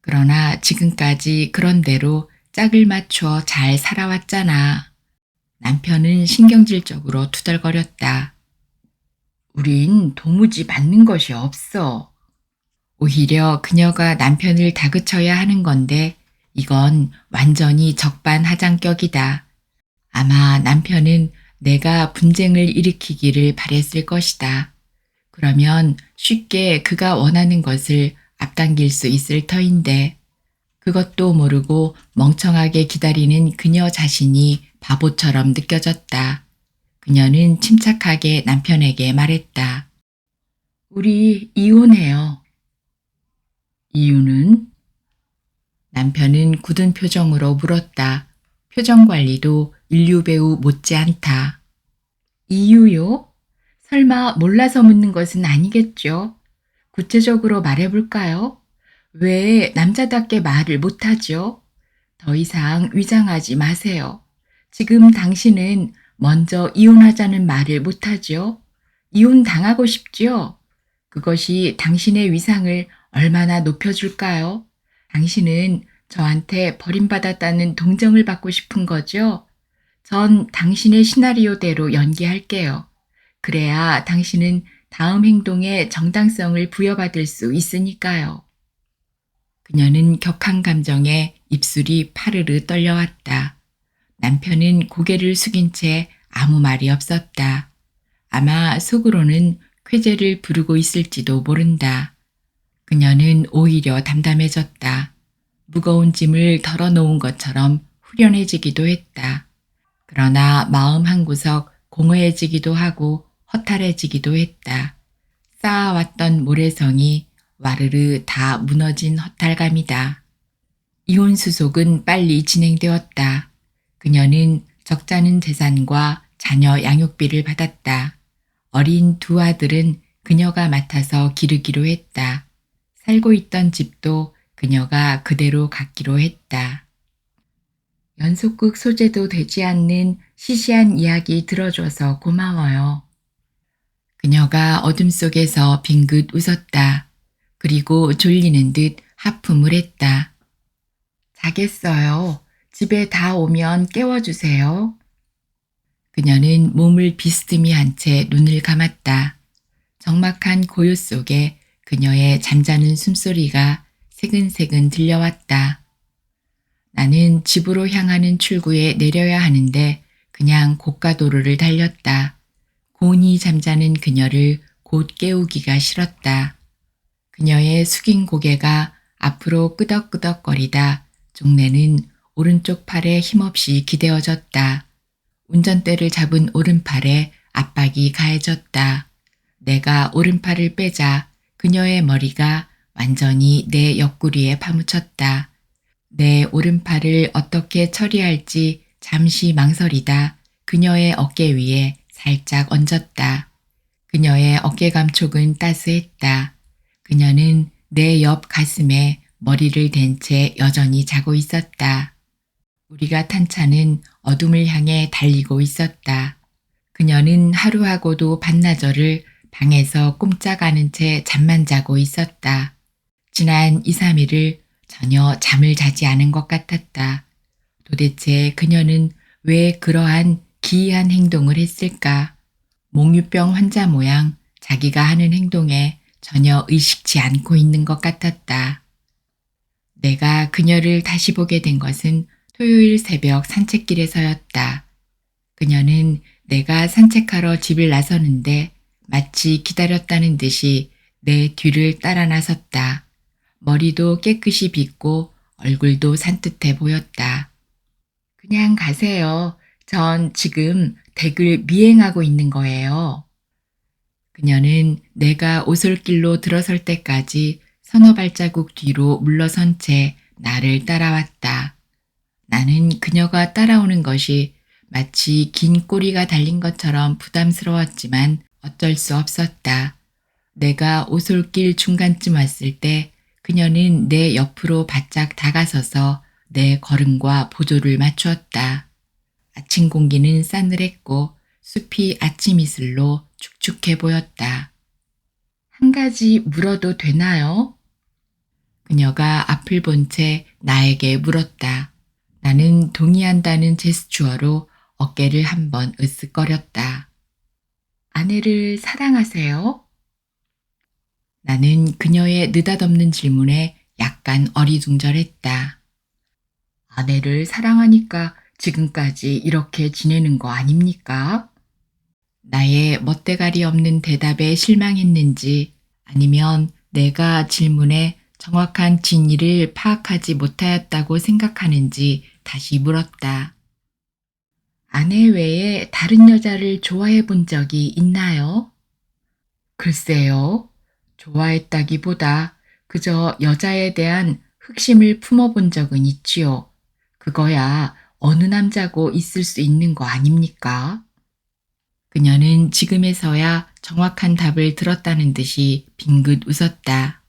그러나 지금까지 그런 대로 짝을 맞추어 잘 살아왔잖아. 남편은 신경질적으로 투덜거렸다. 우린 도무지 맞는 것이 없어. 오히려 그녀가 남편을 다그쳐야 하는 건데, 이건 완전히 적반하장격이다. 아마 남편은 내가 분쟁을 일으키기를 바랬을 것이다. 그러면 쉽게 그가 원하는 것을 앞당길 수 있을 터인데, 그것도 모르고 멍청하게 기다리는 그녀 자신이 바보처럼 느껴졌다. 그녀는 침착하게 남편에게 말했다. 우리 이혼해요. 이유는? 남편은 굳은 표정으로 물었다. 표정 관리도 인류 배우 못지않다. 이유요? 설마 몰라서 묻는 것은 아니겠죠? 구체적으로 말해볼까요? 왜 남자답게 말을 못하죠? 더 이상 위장하지 마세요. 지금 당신은 먼저 이혼하자는 말을 못하죠? 이혼 당하고 싶지요? 그것이 당신의 위상을 얼마나 높여줄까요? 당신은 저한테 버림받았다는 동정을 받고 싶은 거죠? 전 당신의 시나리오대로 연기할게요. 그래야 당신은 다음 행동에 정당성을 부여받을 수 있으니까요. 그녀는 격한 감정에 입술이 파르르 떨려왔다. 남편은 고개를 숙인 채 아무 말이 없었다. 아마 속으로는 쾌재를 부르고 있을지도 모른다. 그녀는 오히려 담담해졌다. 무거운 짐을 덜어놓은 것처럼 후련해지기도 했다. 그러나 마음 한구석 공허해지기도 하고 허탈해지기도 했다. 쌓아왔던 모래성이 와르르 다 무너진 허탈감이다. 이혼 수속은 빨리 진행되었다. 그녀는 적잖은 재산과 자녀 양육비를 받았다. 어린 두 아들은 그녀가 맡아서 기르기로 했다. 살고 있던 집도 그녀가 그대로 갖기로 했다. 연속극 소재도 되지 않는 시시한 이야기 들어줘서 고마워요. 그녀가 어둠 속에서 빙긋 웃었다. 그리고 졸리는 듯 하품을 했다. 자겠어요. 집에 다 오면 깨워주세요. 그녀는 몸을 비스듬히 한 채 눈을 감았다. 적막한 고요 속에 그녀의 잠자는 숨소리가 새근새근 들려왔다. 나는 집으로 향하는 출구에 내려야 하는데 그냥 고가도로를 달렸다. 곤히 잠자는 그녀를 곧 깨우기가 싫었다. 그녀의 숙인 고개가 앞으로 끄덕끄덕거리다 종래는 오른쪽 팔에 힘없이 기대어졌다. 운전대를 잡은 오른팔에 압박이 가해졌다. 내가 오른팔을 빼자 그녀의 머리가 완전히 내 옆구리에 파묻혔다. 내 오른팔을 어떻게 처리할지 잠시 망설이다 그녀의 어깨 위에 살짝 얹었다. 그녀의 어깨 감촉은 따스했다. 그녀는 내 옆 가슴에 머리를 댄 채 여전히 자고 있었다. 우리가 탄 차는 어둠을 향해 달리고 있었다. 그녀는 하루하고도 반나절을 방에서 꼼짝 않은 채 잠만 자고 있었다. 지난 2, 3일을 전혀 잠을 자지 않은 것 같았다. 도대체 그녀는 왜 그러한 기이한 행동을 했을까? 몽유병 환자 모양 자기가 하는 행동에 전혀 의식치 않고 있는 것 같았다. 내가 그녀를 다시 보게 된 것은 토요일 새벽 산책길에서였다. 그녀는 내가 산책하러 집을 나서는데 마치 기다렸다는 듯이 내 뒤를 따라 나섰다. 머리도 깨끗이 빗고 얼굴도 산뜻해 보였다. 그냥 가세요. 전 지금 댁을 미행하고 있는 거예요. 그녀는 내가 오솔길로 들어설 때까지 서너 발자국 뒤로 물러선 채 나를 따라왔다. 나는 그녀가 따라오는 것이 마치 긴 꼬리가 달린 것처럼 부담스러웠지만 어쩔 수 없었다. 내가 오솔길 중간쯤 왔을 때 그녀는 내 옆으로 바짝 다가서서 내 걸음과 보조를 맞추었다. 아침 공기는 싸늘했고 숲이 아침 이슬로 축축해 보였다. 한 가지 물어도 되나요? 그녀가 앞을 본 채 나에게 물었다. 나는 동의한다는 제스처로 어깨를 한번 으쓱거렸다. 아내를 사랑하세요? 나는 그녀의 느닷없는 질문에 약간 어리둥절했다. 아내를 사랑하니까 지금까지 이렇게 지내는 거 아닙니까? 나의 멋대가리 없는 대답에 실망했는지 아니면 내가 질문에 정확한 진위를 파악하지 못하였다고 생각하는지 다시 물었다. 아내 외에 다른 여자를 좋아해 본 적이 있나요? 글쎄요. 좋아했다기보다 그저 여자에 대한 흑심을 품어본 적은 있지요. 그거야 어느 남자고 있을 수 있는 거 아닙니까? 그녀는 지금에서야 정확한 답을 들었다는 듯이 빙긋 웃었다.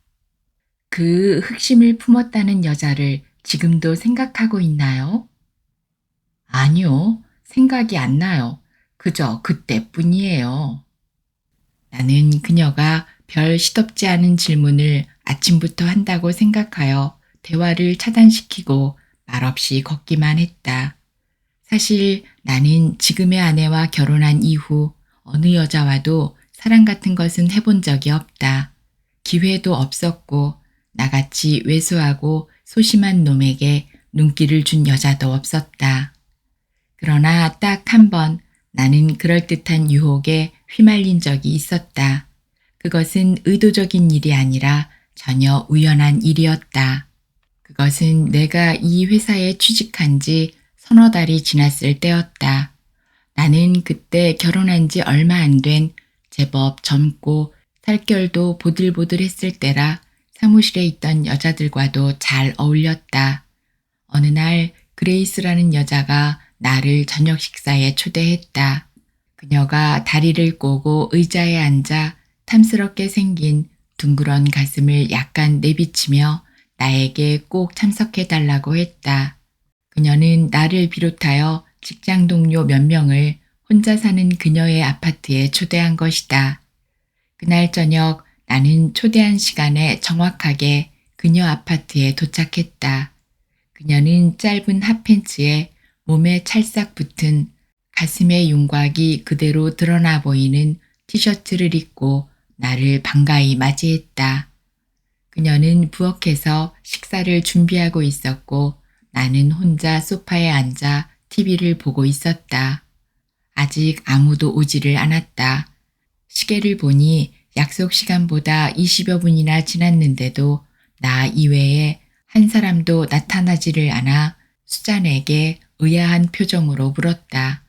그 흑심을 품었다는 여자를 지금도 생각하고 있나요? 아니요, 생각이 안 나요. 그저 그때뿐이에요. 나는 그녀가 별 시덥지 않은 질문을 아침부터 한다고 생각하여 대화를 차단시키고 말없이 걷기만 했다. 사실 나는 지금의 아내와 결혼한 이후 어느 여자와도 사랑 같은 것은 해본 적이 없다. 기회도 없었고 나같이 왜소하고 소심한 놈에게 눈길을 준 여자도 없었다. 그러나 딱 한 번 나는 그럴듯한 유혹에 휘말린 적이 있었다. 그것은 의도적인 일이 아니라 전혀 우연한 일이었다. 그것은 내가 이 회사에 취직한 지 서너 달이 지났을 때였다. 나는 그때 결혼한 지 얼마 안 된 제법 젊고 살결도 보들보들했을 때라 사무실에 있던 여자들과도 잘 어울렸다. 어느 날 그레이스라는 여자가 나를 저녁 식사에 초대했다. 그녀가 다리를 꼬고 의자에 앉아 탐스럽게 생긴 둥그런 가슴을 약간 내비치며 나에게 꼭 참석해달라고 했다. 그녀는 나를 비롯하여 직장 동료 몇 명을 혼자 사는 그녀의 아파트에 초대한 것이다. 그날 저녁 나는 초대한 시간에 정확하게 그녀 아파트에 도착했다. 그녀는 짧은 핫팬츠에 몸에 찰싹 붙은 가슴의 윤곽이 그대로 드러나 보이는 티셔츠를 입고 나를 반가이 맞이했다. 그녀는 부엌에서 식사를 준비하고 있었고 나는 혼자 소파에 앉아 TV를 보고 있었다. 아직 아무도 오지를 않았다. 시계를 보니 약속 시간보다 20여 분이나 지났는데도 나 이외에 한 사람도 나타나지를 않아 수잔에게 의아한 표정으로 물었다.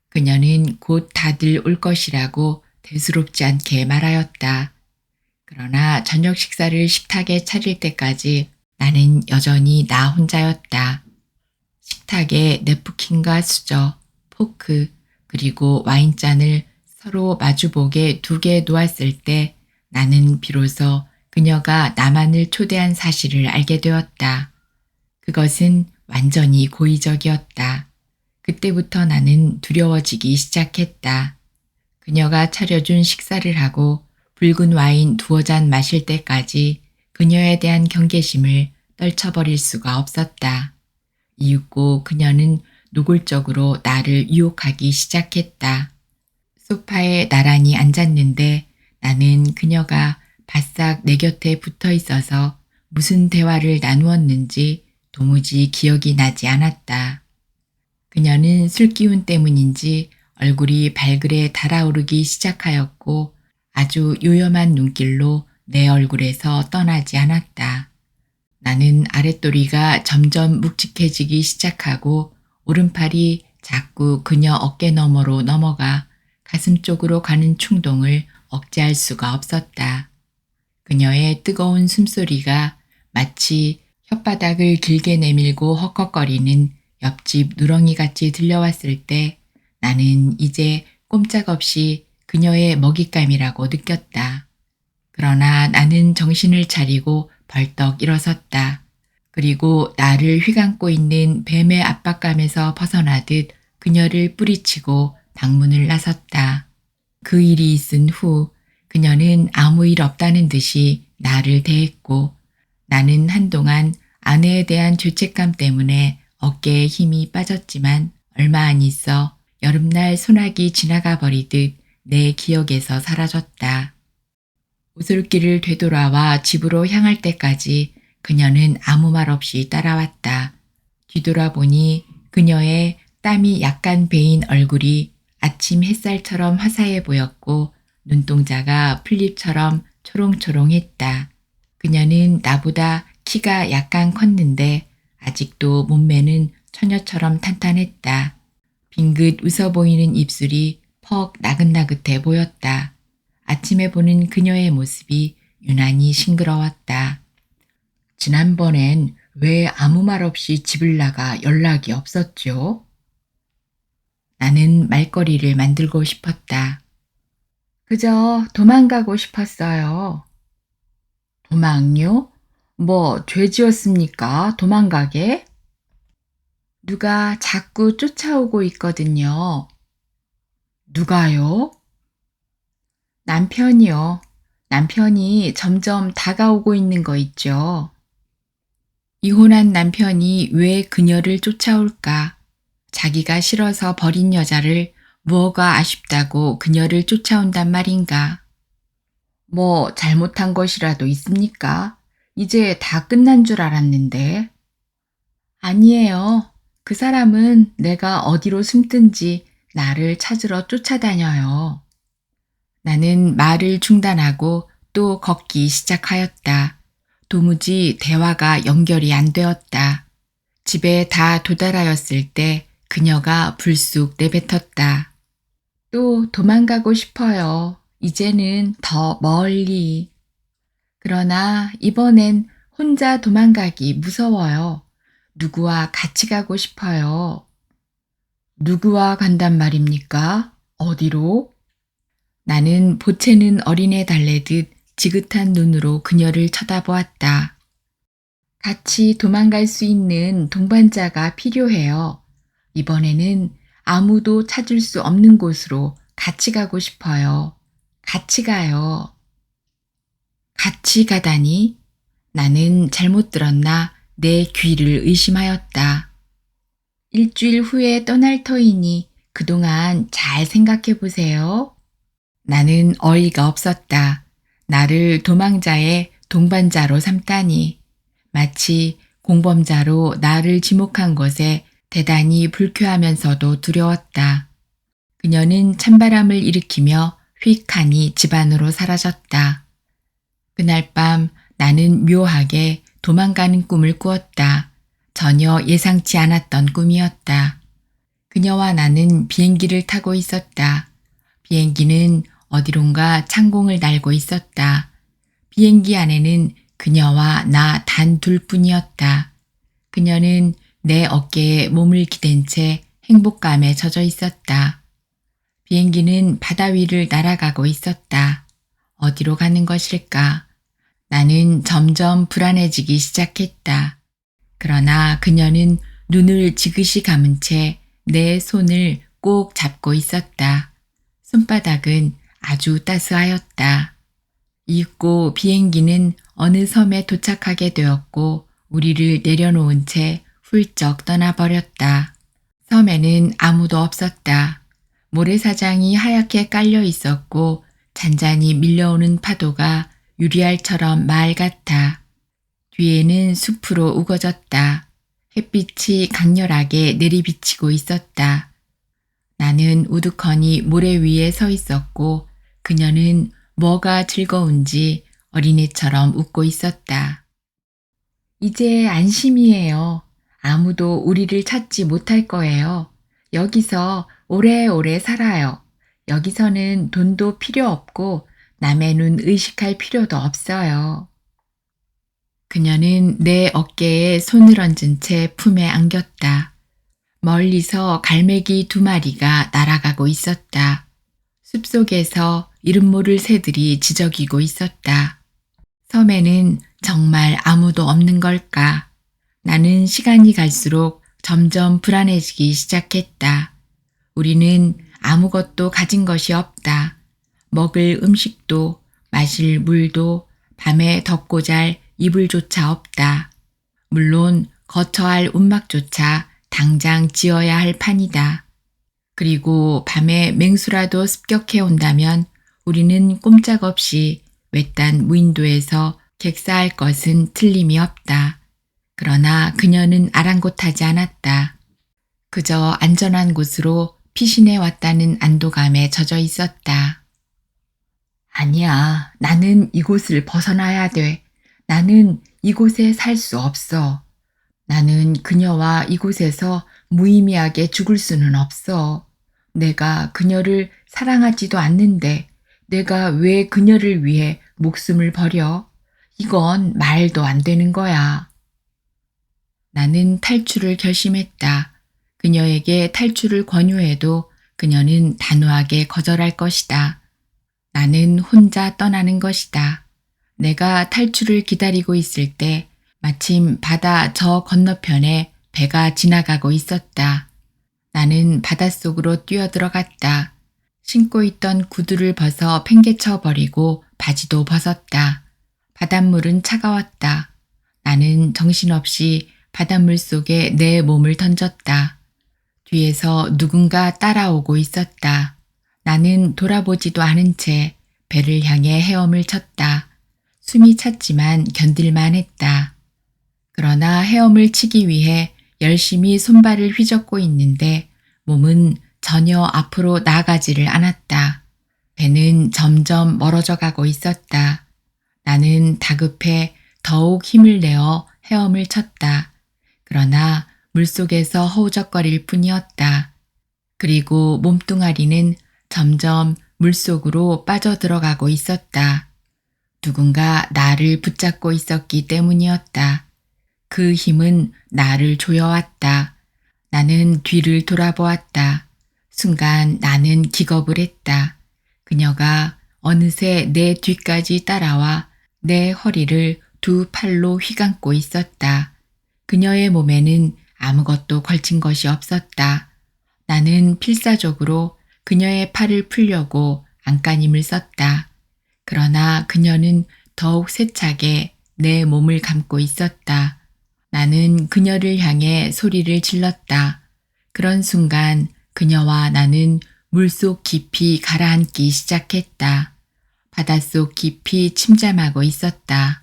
그녀는 곧 다들 올 것이라고 대수롭지 않게 말하였다. 그러나 저녁 식사를 식탁에 차릴 때까지 나는 여전히 나 혼자였다. 식탁에 냅프킨과 수저, 포크, 그리고 와인잔을 서로 마주보게 두 개 놓았을 때 나는 비로소 그녀가 나만을 초대한 사실을 알게 되었다. 그것은 완전히 고의적이었다. 그때부터 나는 두려워지기 시작했다. 그녀가 차려준 식사를 하고 붉은 와인 두어 잔 마실 때까지 그녀에 대한 경계심을 떨쳐버릴 수가 없었다. 이윽고 그녀는 노골적으로 나를 유혹하기 시작했다. 소파에 나란히 앉았는데 나는 그녀가 바싹 내 곁에 붙어 있어서 무슨 대화를 나누었는지 도무지 기억이 나지 않았다. 그녀는 술기운 때문인지 얼굴이 발그레 달아오르기 시작하였고 아주 요염한 눈길로 내 얼굴에서 떠나지 않았다. 나는 아랫도리가 점점 묵직해지기 시작하고 오른팔이 자꾸 그녀 어깨 너머로 넘어가 가슴 쪽으로 가는 충동을 억제할 수가 없었다. 그녀의 뜨거운 숨소리가 마치 혓바닥을 길게 내밀고 헉헉거리는 옆집 누렁이같이 들려왔을 때 나는 이제 꼼짝없이 그녀의 먹잇감이라고 느꼈다. 그러나 나는 정신을 차리고 벌떡 일어섰다. 그리고 나를 휘감고 있는 뱀의 압박감에서 벗어나듯 그녀를 뿌리치고 방문을 나섰다. 그 일이 있은 후 그녀는 아무 일 없다는 듯이 나를 대했고 나는 한동안 아내에 대한 죄책감 때문에 어깨에 힘이 빠졌지만 얼마 안 있어 여름날 소나기 지나가 버리듯 내 기억에서 사라졌다. 오솔길을 되돌아와 집으로 향할 때까지 그녀는 아무 말 없이 따라왔다. 뒤돌아보니 그녀의 땀이 약간 배인 얼굴이 아침 햇살처럼 화사해 보였고 눈동자가 풀잎처럼 초롱초롱했다. 그녀는 나보다 키가 약간 컸는데 아직도 몸매는 처녀처럼 탄탄했다. 빙긋 웃어 보이는 입술이 퍽 나긋나긋해 보였다. 아침에 보는 그녀의 모습이 유난히 싱그러웠다. 지난번엔 왜 아무 말 없이 집을 나가 연락이 없었죠? 나는 말거리를 만들고 싶었다. 그저 도망가고 싶었어요. 도망요? 뭐 죄 지었습니까? 도망가게? 누가 자꾸 쫓아오고 있거든요. 누가요? 남편이요. 남편이 점점 다가오고 있는 거 있죠. 이혼한 남편이 왜 그녀를 쫓아올까? 자기가 싫어서 버린 여자를 무엇가 아쉽다고 그녀를 쫓아온단 말인가? 뭐 잘못한 것이라도 있습니까? 이제 다 끝난 줄 알았는데. 아니에요. 그 사람은 내가 어디로 숨든지 나를 찾으러 쫓아다녀요. 나는 말을 중단하고 또 걷기 시작하였다. 도무지 대화가 연결이 안 되었다. 집에 다 도달하였을 때 그녀가 불쑥 내뱉었다. 또 도망가고 싶어요. 이제는 더 멀리. 그러나 이번엔 혼자 도망가기 무서워요. 누구와 같이 가고 싶어요. 누구와 간단 말입니까? 어디로? 나는 보채는 어린애 달래듯 지긋한 눈으로 그녀를 쳐다보았다. 같이 도망갈 수 있는 동반자가 필요해요. 이번에는 아무도 찾을 수 없는 곳으로 같이 가고 싶어요. 같이 가요. 같이 가다니? 나는 잘못 들었나 내 귀를 의심하였다. 일주일 후에 떠날 터이니 그동안 잘 생각해 보세요. 나는 어이가 없었다. 나를 도망자의 동반자로 삼다니. 마치 공범자로 나를 지목한 것에 대단히 불쾌하면서도 두려웠다. 그녀는 찬바람을 일으키며 휙하니 집 안으로 사라졌다. 그날 밤 나는 묘하게 도망가는 꿈을 꾸었다. 전혀 예상치 않았던 꿈이었다. 그녀와 나는 비행기를 타고 있었다. 비행기는 어디론가 창공을 날고 있었다. 비행기 안에는 그녀와 나 단 둘뿐이었다. 그녀는 내 어깨에 몸을 기댄 채 행복감에 젖어 있었다. 비행기는 바다 위를 날아가고 있었다. 어디로 가는 것일까? 나는 점점 불안해지기 시작했다. 그러나 그녀는 눈을 지그시 감은 채 내 손을 꼭 잡고 있었다. 손바닥은 아주 따스하였다. 잊고 비행기는 어느 섬에 도착하게 되었고 우리를 내려놓은 채 훌쩍 떠나버렸다. 섬에는 아무도 없었다. 모래사장이 하얗게 깔려 있었고 잔잔히 밀려오는 파도가 유리알처럼 맑았다. 뒤에는 숲으로 우거졌다. 햇빛이 강렬하게 내리비치고 있었다. 나는 우두커니 모래 위에 서 있었고 그녀는 뭐가 즐거운지 어린애처럼 웃고 있었다. 이제 안심이에요. 아무도 우리를 찾지 못할 거예요. 여기서 오래오래 살아요. 여기서는 돈도 필요 없고 남의 눈 의식할 필요도 없어요. 그녀는 내 어깨에 손을 얹은 채 품에 안겼다. 멀리서 갈매기 2마리가 날아가고 있었다. 숲속에서 이름 모를 새들이 지저귀고 있었다. 섬에는 정말 아무도 없는 걸까? 나는 시간이 갈수록 점점 불안해지기 시작했다. 우리는 아무것도 가진 것이 없다. 먹을 음식도, 마실 물도, 밤에 덮고 잘 이불조차 없다. 물론 거처할 움막조차 당장 지어야 할 판이다. 그리고 밤에 맹수라도 습격해 온다면 우리는 꼼짝없이 외딴 무인도에서 객사할 것은 틀림이 없다. 그러나 그녀는 아랑곳하지 않았다. 그저 안전한 곳으로 피신해 왔다는 안도감에 젖어 있었다. 아니야, 나는 이곳을 벗어나야 돼. 나는 이곳에 살 수 없어. 나는 그녀와 이곳에서 무의미하게 죽을 수는 없어. 내가 그녀를 사랑하지도 않는데 내가 왜 그녀를 위해 목숨을 버려? 이건 말도 안 되는 거야. 나는 탈출을 결심했다. 그녀에게 탈출을 권유해도 그녀는 단호하게 거절할 것이다. 나는 혼자 떠나는 것이다. 내가 탈출을 기다리고 있을 때 마침 바다 저 건너편에 배가 지나가고 있었다. 나는 바닷속으로 뛰어들어갔다. 신고 있던 구두를 벗어 팽개쳐 버리고 바지도 벗었다. 바닷물은 차가웠다. 나는 정신없이 바닷물 속에 내 몸을 던졌다. 뒤에서 누군가 따라오고 있었다. 나는 돌아보지도 않은 채 배를 향해 헤엄을 쳤다. 숨이 찼지만 견딜만 했다. 그러나 헤엄을 치기 위해 열심히 손발을 휘젓고 있는데 몸은 전혀 앞으로 나아가지를 않았다. 배는 점점 멀어져 가고 있었다. 나는 다급해 더욱 힘을 내어 헤엄을 쳤다. 그러나 물속에서 허우적거릴 뿐이었다. 그리고 몸뚱아리는 점점 물속으로 빠져들어가고 있었다. 누군가 나를 붙잡고 있었기 때문이었다. 그 힘은 나를 조여왔다. 나는 뒤를 돌아보았다. 순간 나는 기겁을 했다. 그녀가 어느새 내 뒤까지 따라와 내 허리를 2팔로 휘감고 있었다. 그녀의 몸에는 아무것도 걸친 것이 없었다. 나는 필사적으로 그녀의 팔을 풀려고 안간힘을 썼다. 그러나 그녀는 더욱 세차게 내 몸을 감고 있었다. 나는 그녀를 향해 소리를 질렀다. 그런 순간 그녀와 나는 물속 깊이 가라앉기 시작했다. 바닷속 깊이 침잠하고 있었다.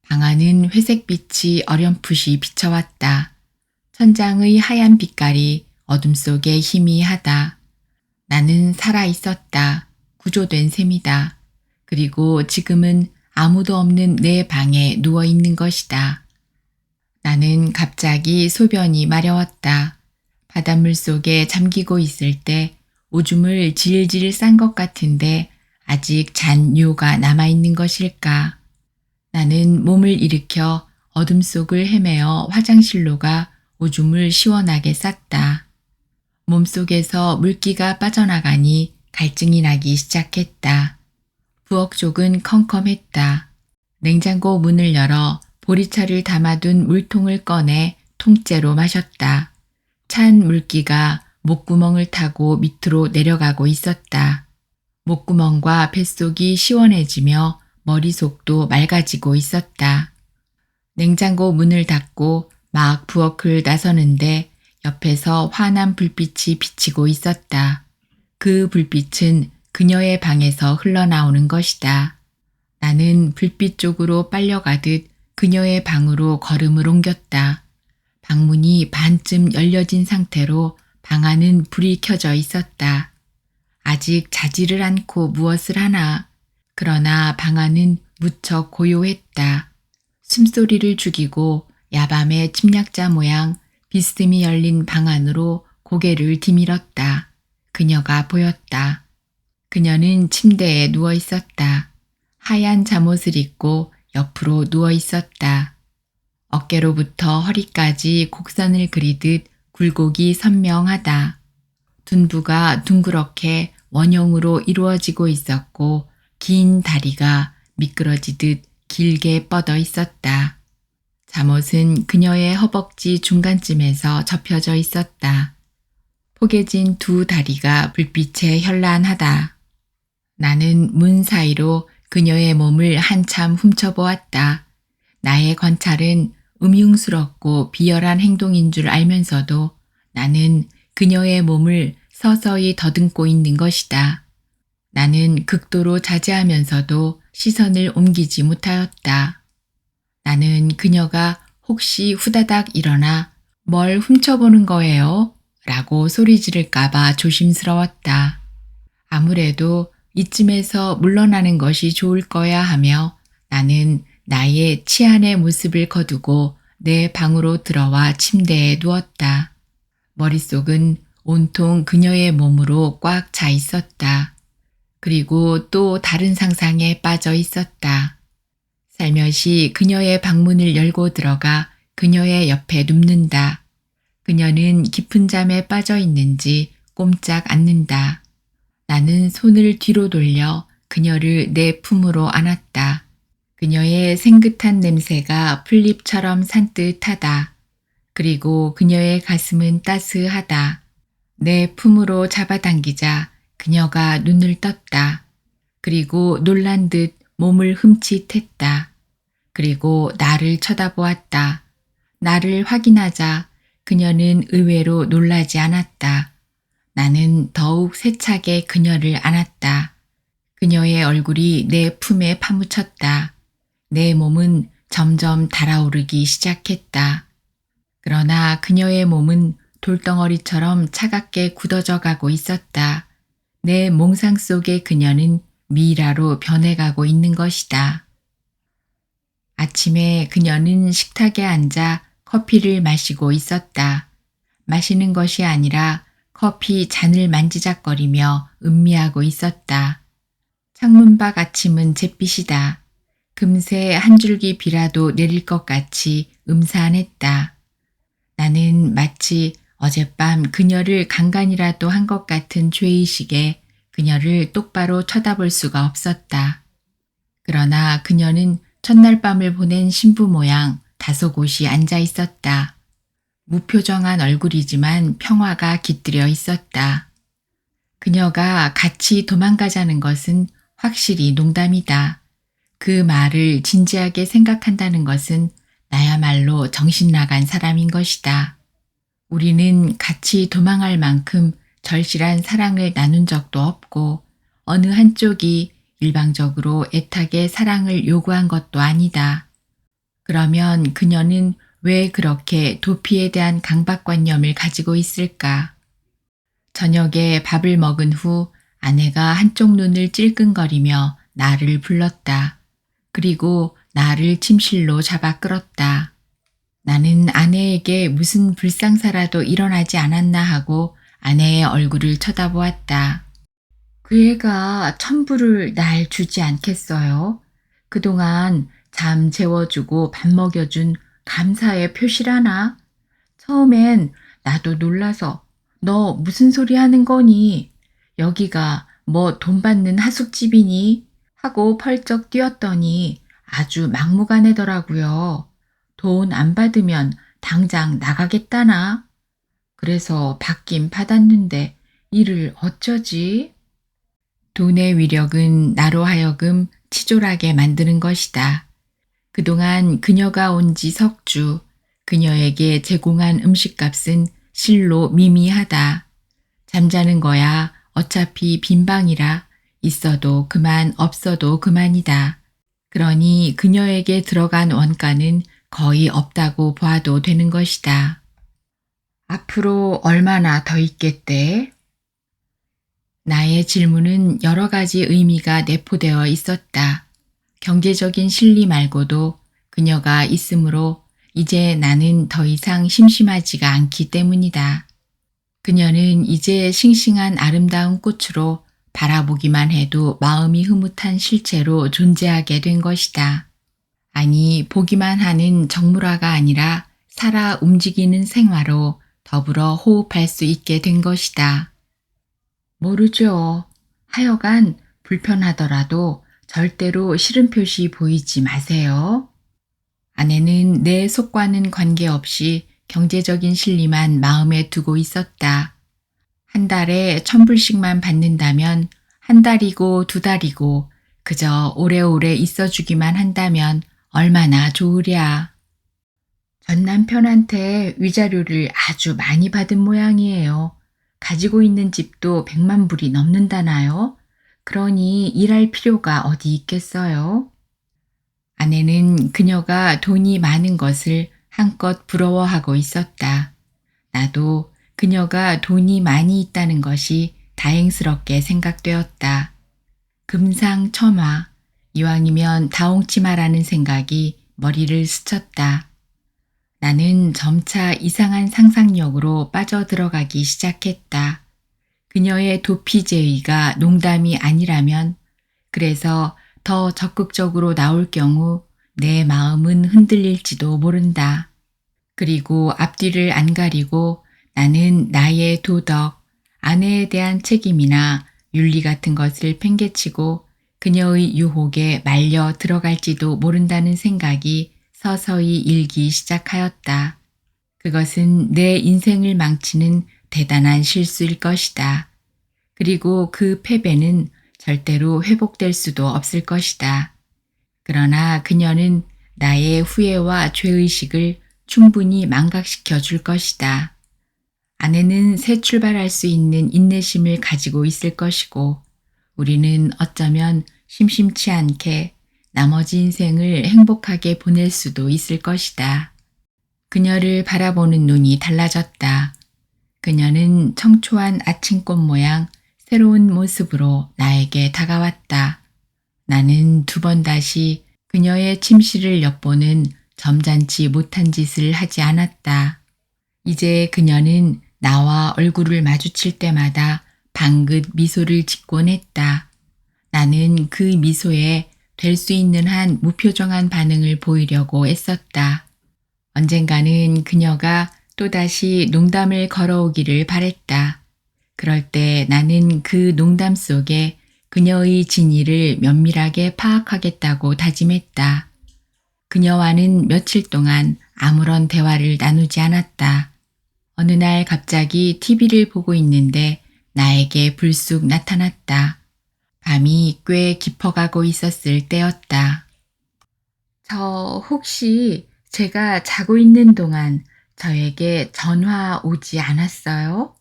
방 안은 회색빛이 어렴풋이 비쳐왔다. 천장의 하얀 빛깔이 어둠 속에 희미하다. 나는 살아있었다. 구조된 셈이다. 그리고 지금은 아무도 없는 내 방에 누워있는 것이다. 나는 갑자기 소변이 마려웠다. 바닷물 속에 잠기고 있을 때 오줌을 질질 싼 것 같은데 아직 잔류가 남아있는 것일까? 나는 몸을 일으켜 어둠 속을 헤매어 화장실로 가 오줌을 시원하게 쌌다. 몸속에서 물기가 빠져나가니 갈증이 나기 시작했다. 부엌 쪽은 컴컴했다. 냉장고 문을 열어 보리차를 담아둔 물통을 꺼내 통째로 마셨다. 찬 물기가 목구멍을 타고 밑으로 내려가고 있었다. 목구멍과 뱃속이 시원해지며 머리속도 맑아지고 있었다. 냉장고 문을 닫고 막 부엌을 나서는데 옆에서 환한 불빛이 비치고 있었다. 그 불빛은 그녀의 방에서 흘러나오는 것이다. 나는 불빛 쪽으로 빨려가듯 그녀의 방으로 걸음을 옮겼다. 방문이 반쯤 열려진 상태로 방 안은 불이 켜져 있었다. 아직 자지를 않고 무엇을 하나. 그러나 방 안은 무척 고요했다. 숨소리를 죽이고 야밤의 침략자 모양 비스듬히 열린 방 안으로 고개를 디밀었다. 그녀가 보였다. 그녀는 침대에 누워 있었다. 하얀 잠옷을 입고 옆으로 누워 있었다. 어깨로부터 허리까지 곡선을 그리듯 굴곡이 선명하다. 둔부가 둥그렇게 원형으로 이루어지고 있었고 긴 다리가 미끄러지듯 길게 뻗어 있었다. 잠옷은 그녀의 허벅지 중간쯤에서 접혀져 있었다. 포개진 두 다리가 불빛에 현란하다. 나는 문 사이로 그녀의 몸을 한참 훔쳐보았다. 나의 관찰은 음흉스럽고 비열한 행동인 줄 알면서도 나는 그녀의 몸을 서서히 더듬고 있는 것이다. 나는 극도로 자제하면서도 시선을 옮기지 못하였다. 나는 그녀가 혹시 후다닥 일어나 뭘 훔쳐보는 거예요? 라고 소리 지를까봐 조심스러웠다. 아무래도 이쯤에서 물러나는 것이 좋을 거야 하며 나는 나의 치안의 모습을 거두고 내 방으로 들어와 침대에 누웠다. 머릿속은 온통 그녀의 몸으로 꽉 차 있었다. 그리고 또 다른 상상에 빠져 있었다. 살며시 그녀의 방문을 열고 들어가 그녀의 옆에 눕는다. 그녀는 깊은 잠에 빠져 있는지 꼼짝 않는다. 나는 손을 뒤로 돌려 그녀를 내 품으로 안았다. 그녀의 생긋한 냄새가 풀잎처럼 산뜻하다. 그리고 그녀의 가슴은 따스하다. 내 품으로 잡아당기자 그녀가 눈을 떴다. 그리고 놀란 듯 몸을 흠칫했다. 그리고 나를 쳐다보았다. 나를 확인하자 그녀는 의외로 놀라지 않았다. 나는 더욱 세차게 그녀를 안았다. 그녀의 얼굴이 내 품에 파묻혔다. 내 몸은 점점 달아오르기 시작했다. 그러나 그녀의 몸은 돌덩어리처럼 차갑게 굳어져 가고 있었다. 내 몽상 속의 그녀는 미라로 변해가고 있는 것이다. 아침에 그녀는 식탁에 앉아 커피를 마시고 있었다. 마시는 것이 아니라 커피 잔을 만지작거리며 음미하고 있었다. 창문 밖 아침은 잿빛이다. 금세 한 줄기 비라도 내릴 것 같이 음산했다. 나는 마치 어젯밤 그녀를 강간이라도 한 것 같은 죄의식에 그녀를 똑바로 쳐다볼 수가 없었다. 그러나 그녀는 첫날 밤을 보낸 신부 모양 다소곳이 앉아 있었다. 무표정한 얼굴이지만 평화가 깃들여 있었다. 그녀가 같이 도망가자는 것은 확실히 농담이다. 그 말을 진지하게 생각한다는 것은 나야말로 정신 나간 사람인 것이다. 우리는 같이 도망할 만큼 절실한 사랑을 나눈 적도 없고 어느 한쪽이 일방적으로 애타게 사랑을 요구한 것도 아니다. 그러면 그녀는 왜 그렇게 도피에 대한 강박관념을 가지고 있을까? 저녁에 밥을 먹은 후 아내가 한쪽 눈을 찔끔거리며 나를 불렀다. 그리고 나를 침실로 잡아 끌었다. 나는 아내에게 무슨 불상사라도 일어나지 않았나 하고 아내의 얼굴을 쳐다보았다. 그 애가 천불을 날 주지 않겠어요? 그동안 잠 재워주고 밥 먹여준 감사의 표시라나? 처음엔 나도 놀라서 너 무슨 소리 하는 거니? 여기가 뭐 돈 받는 하숙집이니? 하고 펄쩍 뛰었더니 아주 막무가내더라고요. 돈 안 받으면 당장 나가겠다나? 그래서 받긴 받았는데 일을 어쩌지? 돈의 위력은 나로 하여금 치졸하게 만드는 것이다. 그동안 그녀가 온 지 석 주, 그녀에게 제공한 음식값은 실로 미미하다. 잠자는 거야 어차피 빈 방이라 있어도 그만 없어도 그만이다. 그러니 그녀에게 들어간 원가는 거의 없다고 봐도 되는 것이다. 앞으로 얼마나 더 있겠대? 나의 질문은 여러 가지 의미가 내포되어 있었다. 경제적인 실리 말고도 그녀가 있으므로 이제 나는 더 이상 심심하지가 않기 때문이다. 그녀는 이제 싱싱한 아름다운 꽃으로 바라보기만 해도 마음이 흐뭇한 실체로 존재하게 된 것이다. 아니, 보기만 하는 정물화가 아니라 살아 움직이는 생화로 더불어 호흡할 수 있게 된 것이다. 모르죠. 하여간 불편하더라도 절대로 싫은 표시 보이지 마세요. 아내는 내 속과는 관계없이 경제적인 실리만 마음에 두고 있었다. 한 달에 1,000불씩만 받는다면 한 달이고 두 달이고 그저 오래오래 있어주기만 한다면 얼마나 좋으랴. 전 남편한테 위자료를 아주 많이 받은 모양이에요. 가지고 있는 집도 100만 불이 넘는다나요? 그러니 일할 필요가 어디 있겠어요? 아내는 그녀가 돈이 많은 것을 한껏 부러워하고 있었다. 나도 그녀가 돈이 많이 있다는 것이 다행스럽게 생각되었다. 금상첨화, 이왕이면 다홍치마라는 생각이 머리를 스쳤다. 나는 점차 이상한 상상력으로 빠져들어가기 시작했다. 그녀의 도피제의가 농담이 아니라면, 그래서 더 적극적으로 나올 경우 내 마음은 흔들릴지도 모른다. 그리고 앞뒤를 안 가리고 나는 나의 도덕, 아내에 대한 책임이나 윤리 같은 것을 팽개치고 그녀의 유혹에 말려 들어갈지도 모른다는 생각이 서서히 일기 시작하였다. 그것은 내 인생을 망치는 대단한 실수일 것이다. 그리고 그 패배는 절대로 회복될 수도 없을 것이다. 그러나 그녀는 나의 후회와 죄의식을 충분히 망각시켜 줄 것이다. 아내는 새 출발할 수 있는 인내심을 가지고 있을 것이고 우리는 어쩌면 심심치 않게 나머지 인생을 행복하게 보낼 수도 있을 것이다. 그녀를 바라보는 눈이 달라졌다. 그녀는 청초한 아침꽃 모양 새로운 모습으로 나에게 다가왔다. 나는 두 번 다시 그녀의 침실을 엿보는 점잖지 못한 짓을 하지 않았다. 이제 그녀는 나와 얼굴을 마주칠 때마다 방긋 미소를 짓곤 했다. 나는 그 미소에 될 수 있는 한 무표정한 반응을 보이려고 애썼다. 언젠가는 그녀가 또다시 농담을 걸어오기를 바랬다. 그럴 때 나는 그 농담 속에 그녀의 진위를 면밀하게 파악하겠다고 다짐했다. 그녀와는 며칠 동안 아무런 대화를 나누지 않았다. 어느 날 갑자기 TV를 보고 있는데 나에게 불쑥 나타났다. 밤이 꽤 깊어가고 있었을 때였다. 저 혹시 제가 자고 있는 동안 저에게 전화 오지 않았어요?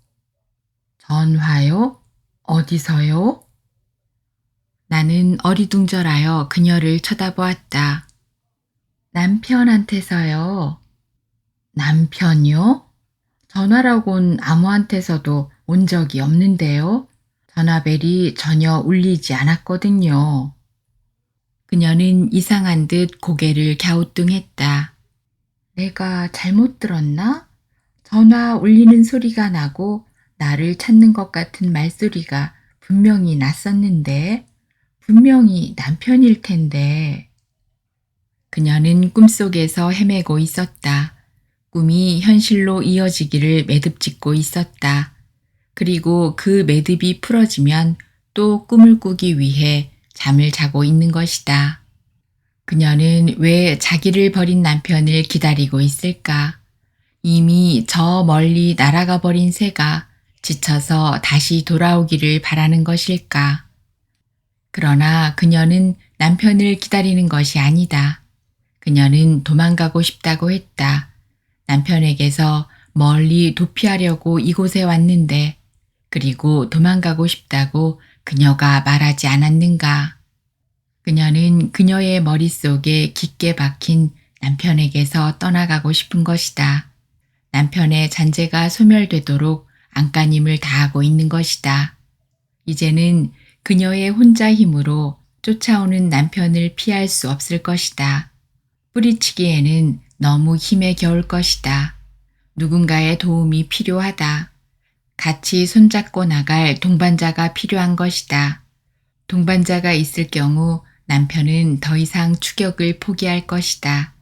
전화요? 어디서요? 나는 어리둥절하여 그녀를 쳐다보았다. 남편한테서요. 남편이요? 전화라곤 아무한테서도 온 적이 없는데요. 전화벨이 전혀 울리지 않았거든요. 그녀는 이상한 듯 고개를 갸우뚱했다. 내가 잘못 들었나? 전화 울리는 소리가 나고 나를 찾는 것 같은 말소리가 분명히 났었는데, 분명히 남편일 텐데. 그녀는 꿈속에서 헤매고 있었다. 꿈이 현실로 이어지기를 매듭짓고 있었다. 그리고 그 매듭이 풀어지면 또 꿈을 꾸기 위해 잠을 자고 있는 것이다. 그녀는 왜 자기를 버린 남편을 기다리고 있을까? 이미 저 멀리 날아가 버린 새가 지쳐서 다시 돌아오기를 바라는 것일까? 그러나 그녀는 남편을 기다리는 것이 아니다. 그녀는 도망가고 싶다고 했다. 남편에게서 멀리 도피하려고 이곳에 왔는데, 그리고 도망가고 싶다고 그녀가 말하지 않았는가. 그녀는 그녀의 머릿속에 깊게 박힌 남편에게서 떠나가고 싶은 것이다. 남편의 잔재가 소멸되도록 안간힘을 다하고 있는 것이다. 이제는 그녀의 혼자 힘으로 쫓아오는 남편을 피할 수 없을 것이다. 뿌리치기에는 너무 힘에 겨울 것이다. 누군가의 도움이 필요하다. 같이 손잡고 나갈 동반자가 필요한 것이다. 동반자가 있을 경우 남편은 더 이상 추격을 포기할 것이다.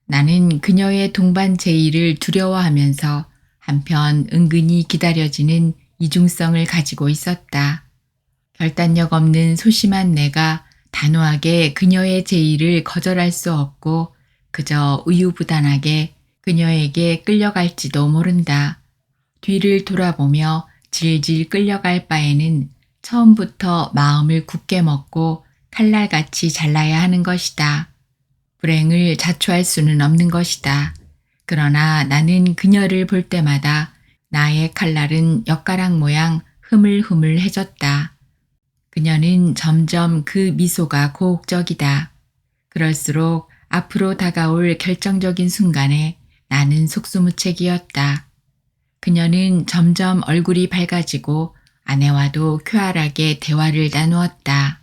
나는 그녀의 동반 제의를 두려워하면서 한편 은근히 기다려지는 이중성을 가지고 있었다. 결단력 없는 소심한 내가 단호하게 그녀의 제의를 거절할 수 없고 그저 우유부단하게 그녀에게 끌려갈지도 모른다. 뒤를 돌아보며 질질 끌려갈 바에는 처음부터 마음을 굳게 먹고 칼날같이 잘라야 하는 것이다. 불행을 자초할 수는 없는 것이다. 그러나 나는 그녀를 볼 때마다 나의 칼날은 엿가락 모양 흐물흐물해졌다. 그녀는 점점 그 미소가 고혹적이다. 그럴수록 앞으로 다가올 결정적인 순간에 나는 속수무책이었다. 그녀는 점점 얼굴이 밝아지고 아내와도 쾌활하게 대화를 나누었다.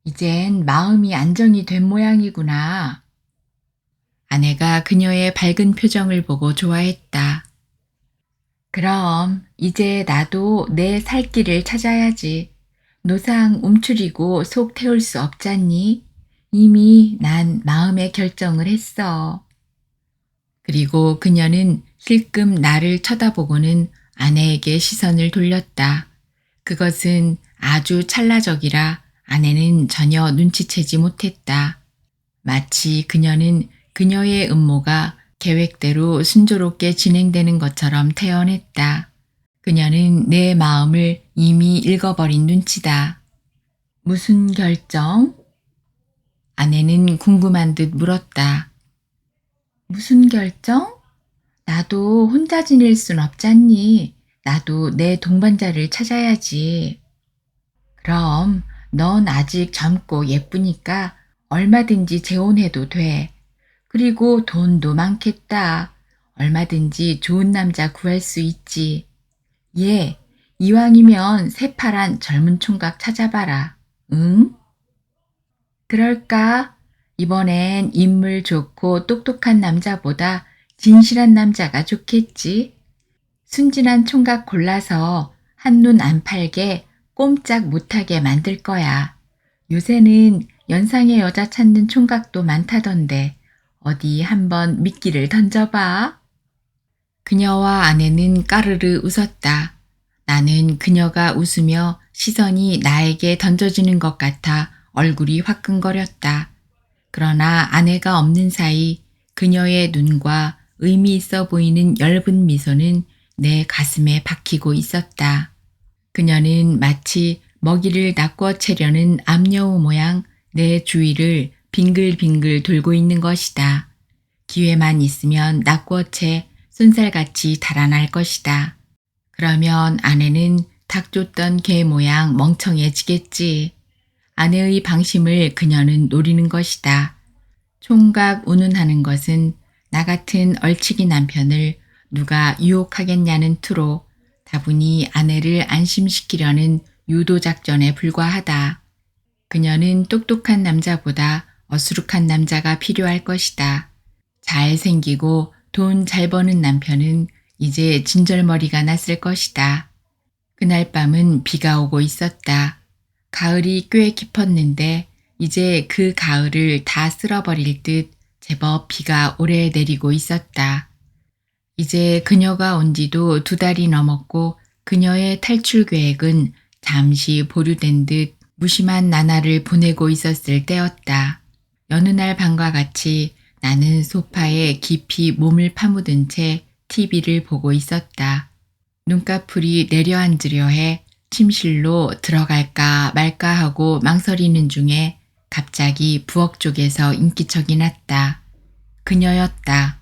이젠 마음이 안정이 된 모양이구나. 아내가 그녀의 밝은 표정을 보고 좋아했다. 그럼 이제 나도 내 살 길을 찾아야지. 노상 움츠리고 속 태울 수 없잖니? 이미 난 마음의 결정을 했어. 그리고 그녀는 힐끔 나를 쳐다보고는 아내에게 시선을 돌렸다. 그것은 아주 찰나적이라 아내는 전혀 눈치채지 못했다. 마치 그녀는 그녀의 음모가 계획대로 순조롭게 진행되는 것처럼 태연했다. 그녀는 내 마음을 이미 읽어버린 눈치다. 무슨 결정? 아내는 궁금한 듯 물었다. 무슨 결정? 나도 혼자 지낼 순 없잖니. 나도 내 동반자를 찾아야지. 그럼 넌 아직 젊고 예쁘니까 얼마든지 재혼해도 돼. 그리고 돈도 많겠다. 얼마든지 좋은 남자 구할 수 있지. 예, 이왕이면 새파란 젊은 총각 찾아봐라. 응? 그럴까? 이번엔 인물 좋고 똑똑한 남자보다 진실한 남자가 좋겠지. 순진한 총각 골라서 한눈 안 팔게 꼼짝 못하게 만들 거야. 요새는 연상의 여자 찾는 총각도 많다던데 어디 한번 미끼를 던져봐. 그녀와 아내는 까르르 웃었다. 나는 그녀가 웃으며 시선이 나에게 던져지는 것 같아 얼굴이 화끈거렸다. 그러나 아내가 없는 사이 그녀의 눈과 의미 있어 보이는 엷은 미소는 내 가슴에 박히고 있었다. 그녀는 마치 먹이를 낚어 채려는 암여우 모양 내 주위를 빙글빙글 돌고 있는 것이다. 기회만 있으면 낚어채 쏜살같이 달아날 것이다. 그러면 아내는 닭 쫓던 개 모양 멍청해지겠지. 아내의 방심을 그녀는 노리는 것이다. 총각 운운하는 것은 나 같은 얼치기 남편을 누가 유혹하겠냐는 투로 다분히 아내를 안심시키려는 유도작전에 불과하다. 그녀는 똑똑한 남자보다 어수룩한 남자가 필요할 것이다. 잘생기고 돈 잘 버는 남편은 이제 진절머리가 났을 것이다. 그날 밤은 비가 오고 있었다. 가을이 꽤 깊었는데 이제 그 가을을 다 쓸어버릴 듯 제법 비가 오래 내리고 있었다. 이제 그녀가 온 지도 2달이 넘었고 그녀의 탈출 계획은 잠시 보류된 듯 무심한 나날을 보내고 있었을 때였다. 여느 날 밤과 같이 나는 소파에 깊이 몸을 파묻은 채 TV를 보고 있었다. 눈꺼풀이 내려앉으려 해 침실로 들어갈까 말까 하고 망설이는 중에 갑자기 부엌 쪽에서 인기척이 났다. 그녀였다.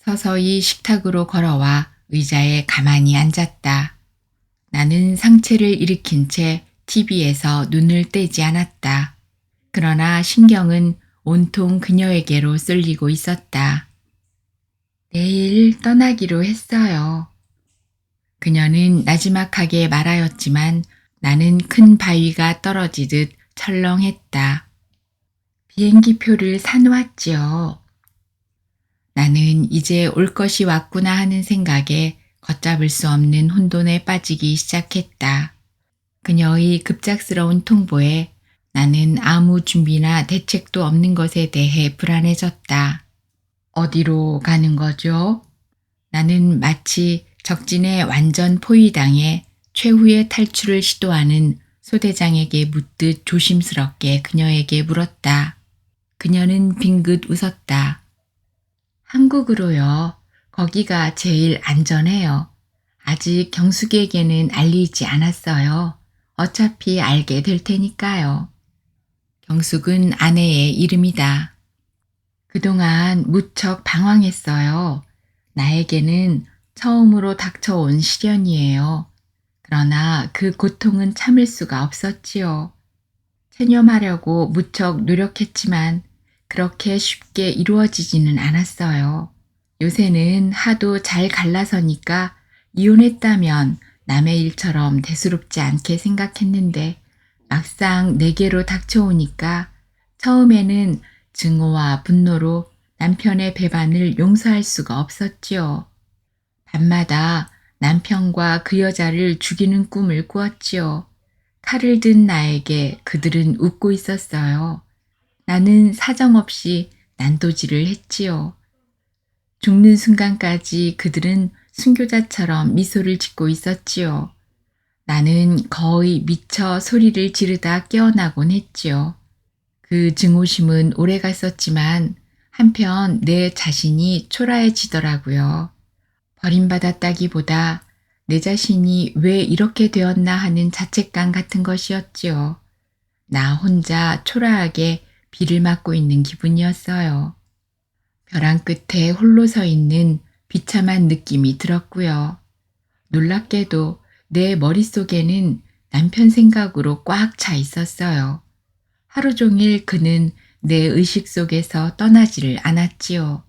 서서히 식탁으로 걸어와 의자에 가만히 앉았다. 나는 상체를 일으킨 채 TV에서 눈을 떼지 않았다. 그러나 신경은 온통 그녀에게로 쏠리고 있었다. 내일 떠나기로 했어요. 그녀는 나지막하게 말하였지만 나는 큰 바위가 떨어지듯 철렁했다. 비행기표를 사놓았지요. 나는 이제 올 것이 왔구나 하는 생각에 걷잡을 수 없는 혼돈에 빠지기 시작했다. 그녀의 급작스러운 통보에 나는 아무 준비나 대책도 없는 것에 대해 불안해졌다. 어디로 가는 거죠? 나는 마치 적진에 완전 포위당해 최후의 탈출을 시도하는 소대장에게 묻듯 조심스럽게 그녀에게 물었다. 그녀는 빙긋 웃었다. 한국으로요. 거기가 제일 안전해요. 아직 경숙에게는 알리지 않았어요. 어차피 알게 될 테니까요. 경숙은 아내의 이름이다. 그동안 무척 방황했어요. 나에게는 처음으로 닥쳐온 시련이에요. 그러나 그 고통은 참을 수가 없었지요. 체념하려고 무척 노력했지만 그렇게 쉽게 이루어지지는 않았어요. 요새는 하도 잘 갈라서니까 이혼했다면 남의 일처럼 대수롭지 않게 생각했는데 막상 내게로 닥쳐오니까 처음에는 증오와 분노로 남편의 배반을 용서할 수가 없었지요. 밤마다 남편과 그 여자를 죽이는 꿈을 꾸었지요. 칼을 든 나에게 그들은 웃고 있었어요. 나는 사정없이 난도질을 했지요. 죽는 순간까지 그들은 순교자처럼 미소를 짓고 있었지요. 나는 거의 미쳐 소리를 지르다 깨어나곤 했지요. 그 증오심은 오래갔었지만 한편 내 자신이 초라해지더라고요. 버림받았다기보다 내 자신이 왜 이렇게 되었나 하는 자책감 같은 것이었지요. 나 혼자 초라하게 비를 맞고 있는 기분이었어요. 벼랑 끝에 홀로 서 있는 비참한 느낌이 들었고요. 놀랍게도 내 머릿속에는 남편 생각으로 꽉 차 있었어요. 하루 종일 그는 내 의식 속에서 떠나지를 않았지요.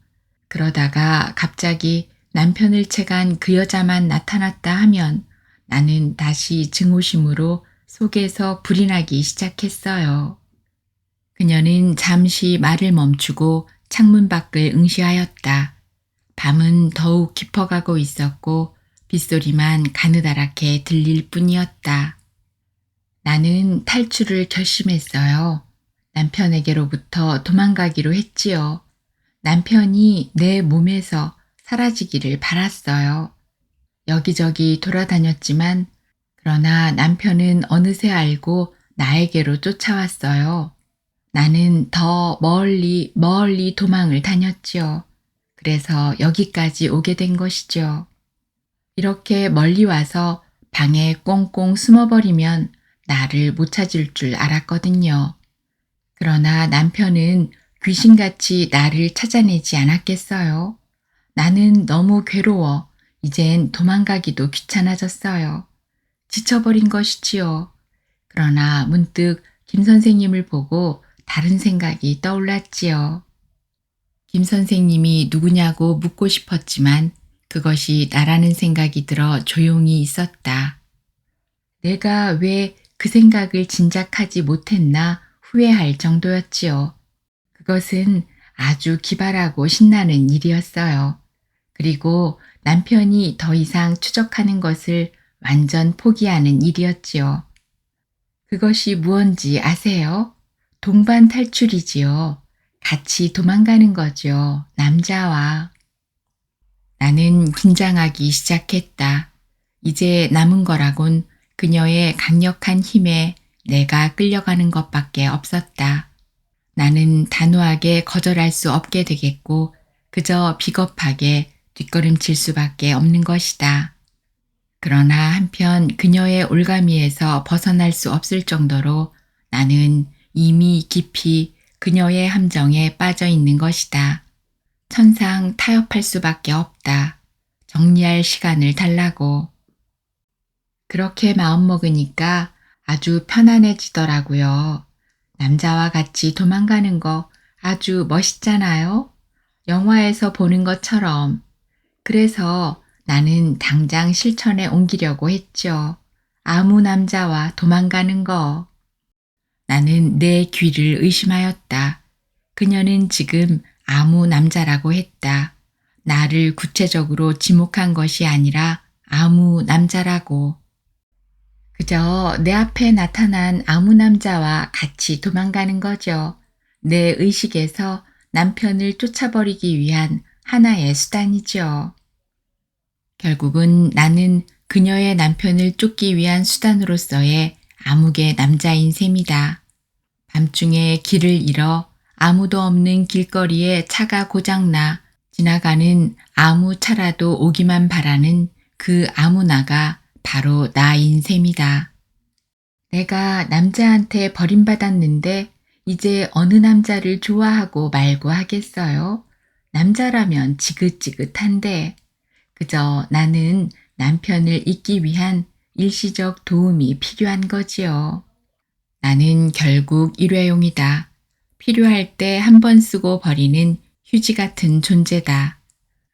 그러다가 갑자기 남편을 채간 그 여자만 나타났다 하면 나는 다시 증오심으로 속에서 불이 나기 시작했어요. 그녀는 잠시 말을 멈추고 창문 밖을 응시하였다. 밤은 더욱 깊어가고 있었고 빗소리만 가느다랗게 들릴 뿐이었다. 나는 탈출을 결심했어요. 남편에게로부터 도망가기로 했지요. 남편이 내 몸에서 사라지기를 바랐어요. 여기저기 돌아다녔지만 그러나 남편은 어느새 알고 나에게로 쫓아왔어요. 나는 더 멀리 멀리 도망을 다녔지요. 그래서 여기까지 오게 된 것이죠. 이렇게 멀리 와서 방에 꽁꽁 숨어버리면 나를 못 찾을 줄 알았거든요. 그러나 남편은 귀신같이 나를 찾아내지 않았겠어요. 나는 너무 괴로워 이젠 도망가기도 귀찮아졌어요. 지쳐버린 것이지요. 그러나 문득 김 선생님을 보고 다른 생각이 떠올랐지요. 김 선생님이 누구냐고 묻고 싶었지만 그것이 나라는 생각이 들어 조용히 있었다. 내가 왜 그 생각을 진작하지 못했나 후회할 정도였지요. 그것은 아주 기발하고 신나는 일이었어요. 그리고 남편이 더 이상 추적하는 것을 완전 포기하는 일이었지요. 그것이 무언지 아세요? 동반 탈출이지요. 같이 도망가는 거죠. 남자와. 나는 긴장하기 시작했다. 이제 남은 거라곤 그녀의 강력한 힘에 내가 끌려가는 것밖에 없었다. 나는 단호하게 거절할 수 없게 되겠고 그저 비겁하게 뒷걸음칠 수밖에 없는 것이다. 그러나 한편 그녀의 올가미에서 벗어날 수 없을 정도로 나는 이미 깊이 그녀의 함정에 빠져 있는 것이다. 천상 타협할 수밖에 없다. 정리할 시간을 달라고. 그렇게 마음먹으니까 아주 편안해지더라고요. 남자와 같이 도망가는 거 아주 멋있잖아요. 영화에서 보는 것처럼. 그래서 나는 당장 실천에 옮기려고 했죠. 아무 남자와 도망가는 거. 나는 내 귀를 의심하였다. 그녀는 지금 아무 남자라고 했다. 나를 구체적으로 지목한 것이 아니라 아무 남자라고. 그저 내 앞에 나타난 아무 남자와 같이 도망가는 거죠. 내 의식에서 남편을 쫓아버리기 위한 하나의 수단이죠. 결국은 나는 그녀의 남편을 쫓기 위한 수단으로서의 암흑의 남자인 셈이다. 밤중에 길을 잃어 아무도 없는 길거리에 차가 고장나 지나가는 아무 차라도 오기만 바라는 그 아무나가 바로 나인 셈이다. 내가 남자한테 버림받았는데 이제 어느 남자를 좋아하고 말고 하겠어요? 남자라면 지긋지긋한데 그저 나는 남편을 잊기 위한 일시적 도움이 필요한 거지요. 나는 결국 일회용이다. 필요할 때 한 번 쓰고 버리는 휴지 같은 존재다.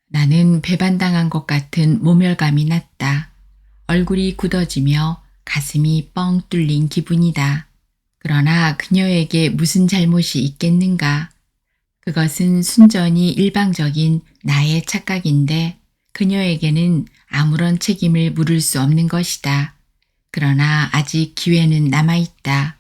나는 배반당한 것 같은 모멸감이 났다. 얼굴이 굳어지며 가슴이 뻥 뚫린 기분이다. 그러나 그녀에게 무슨 잘못이 있겠는가? 그것은 순전히 일방적인 나의 착각인데 그녀에게는 아무런 책임을 물을 수 없는 것이다. 그러나 아직 기회는 남아있다.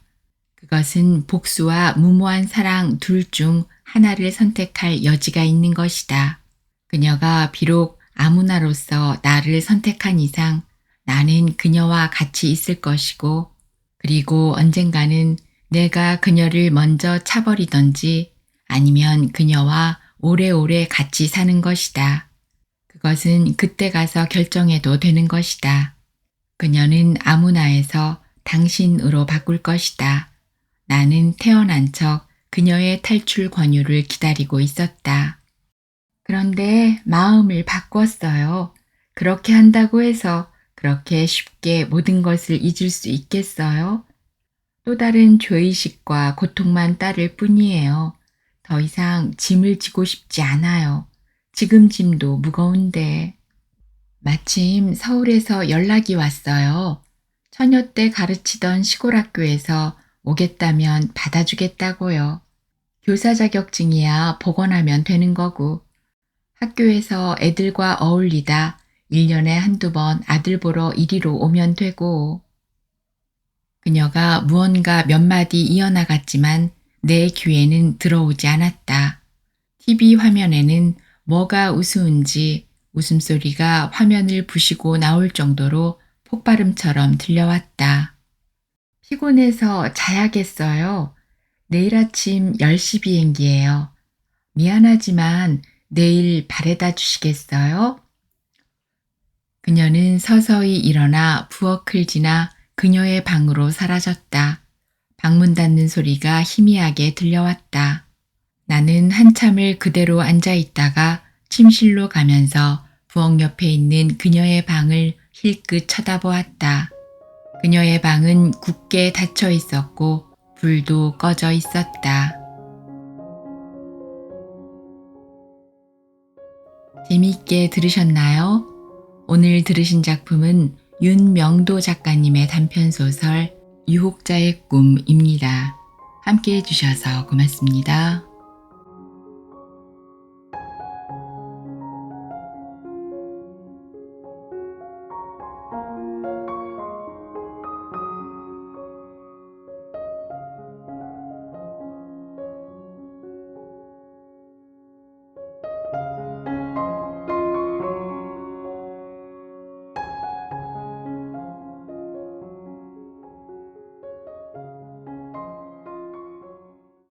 그것은 복수와 무모한 사랑 둘 중 하나를 선택할 여지가 있는 것이다. 그녀가 비록 아무나로서 나를 선택한 이상 나는 그녀와 같이 있을 것이고 그리고 언젠가는 내가 그녀를 먼저 차버리던지 아니면 그녀와 오래오래 같이 사는 것이다. 그것은 그때 가서 결정해도 되는 것이다. 그녀는 아무나에서 당신으로 바꿀 것이다. 나는 태어난 척 그녀의 탈출 권유를 기다리고 있었다. 그런데 마음을 바꿨어요. 그렇게 한다고 해서 그렇게 쉽게 모든 것을 잊을 수 있겠어요? 또 다른 죄의식과 고통만 따를 뿐이에요. 더 이상 짐을 지고 싶지 않아요. 지금 짐도 무거운데. 마침 서울에서 연락이 왔어요. 처녀 때 가르치던 시골 학교에서 오겠다면 받아주겠다고요. 교사 자격증이야 복원하면 되는 거고. 학교에서 애들과 어울리다 1년에 한두 번 아들 보러 이리로 오면 되고. 그녀가 무언가 몇 마디 이어나갔지만 내 귀에는 들어오지 않았다. TV 화면에는 뭐가 우스운지 웃음소리가 화면을 부시고 나올 정도로 폭발음처럼 들려왔다. 피곤해서 자야겠어요. 내일 아침 10시 비행기예요. 미안하지만 내일 바래다 주시겠어요? 그녀는 서서히 일어나 부엌을 지나 그녀의 방으로 사라졌다. 방문 닫는 소리가 희미하게 들려왔다. 나는 한참을 그대로 앉아 있다가 침실로 가면서 부엌 옆에 있는 그녀의 방을 힐끗 쳐다보았다. 그녀의 방은 굳게 닫혀 있었고 불도 꺼져 있었다. 재미있게 들으셨나요? 오늘 들으신 작품은 윤명도 작가님의 단편소설 유혹자의 꿈입니다. 함께 해주셔서 고맙습니다.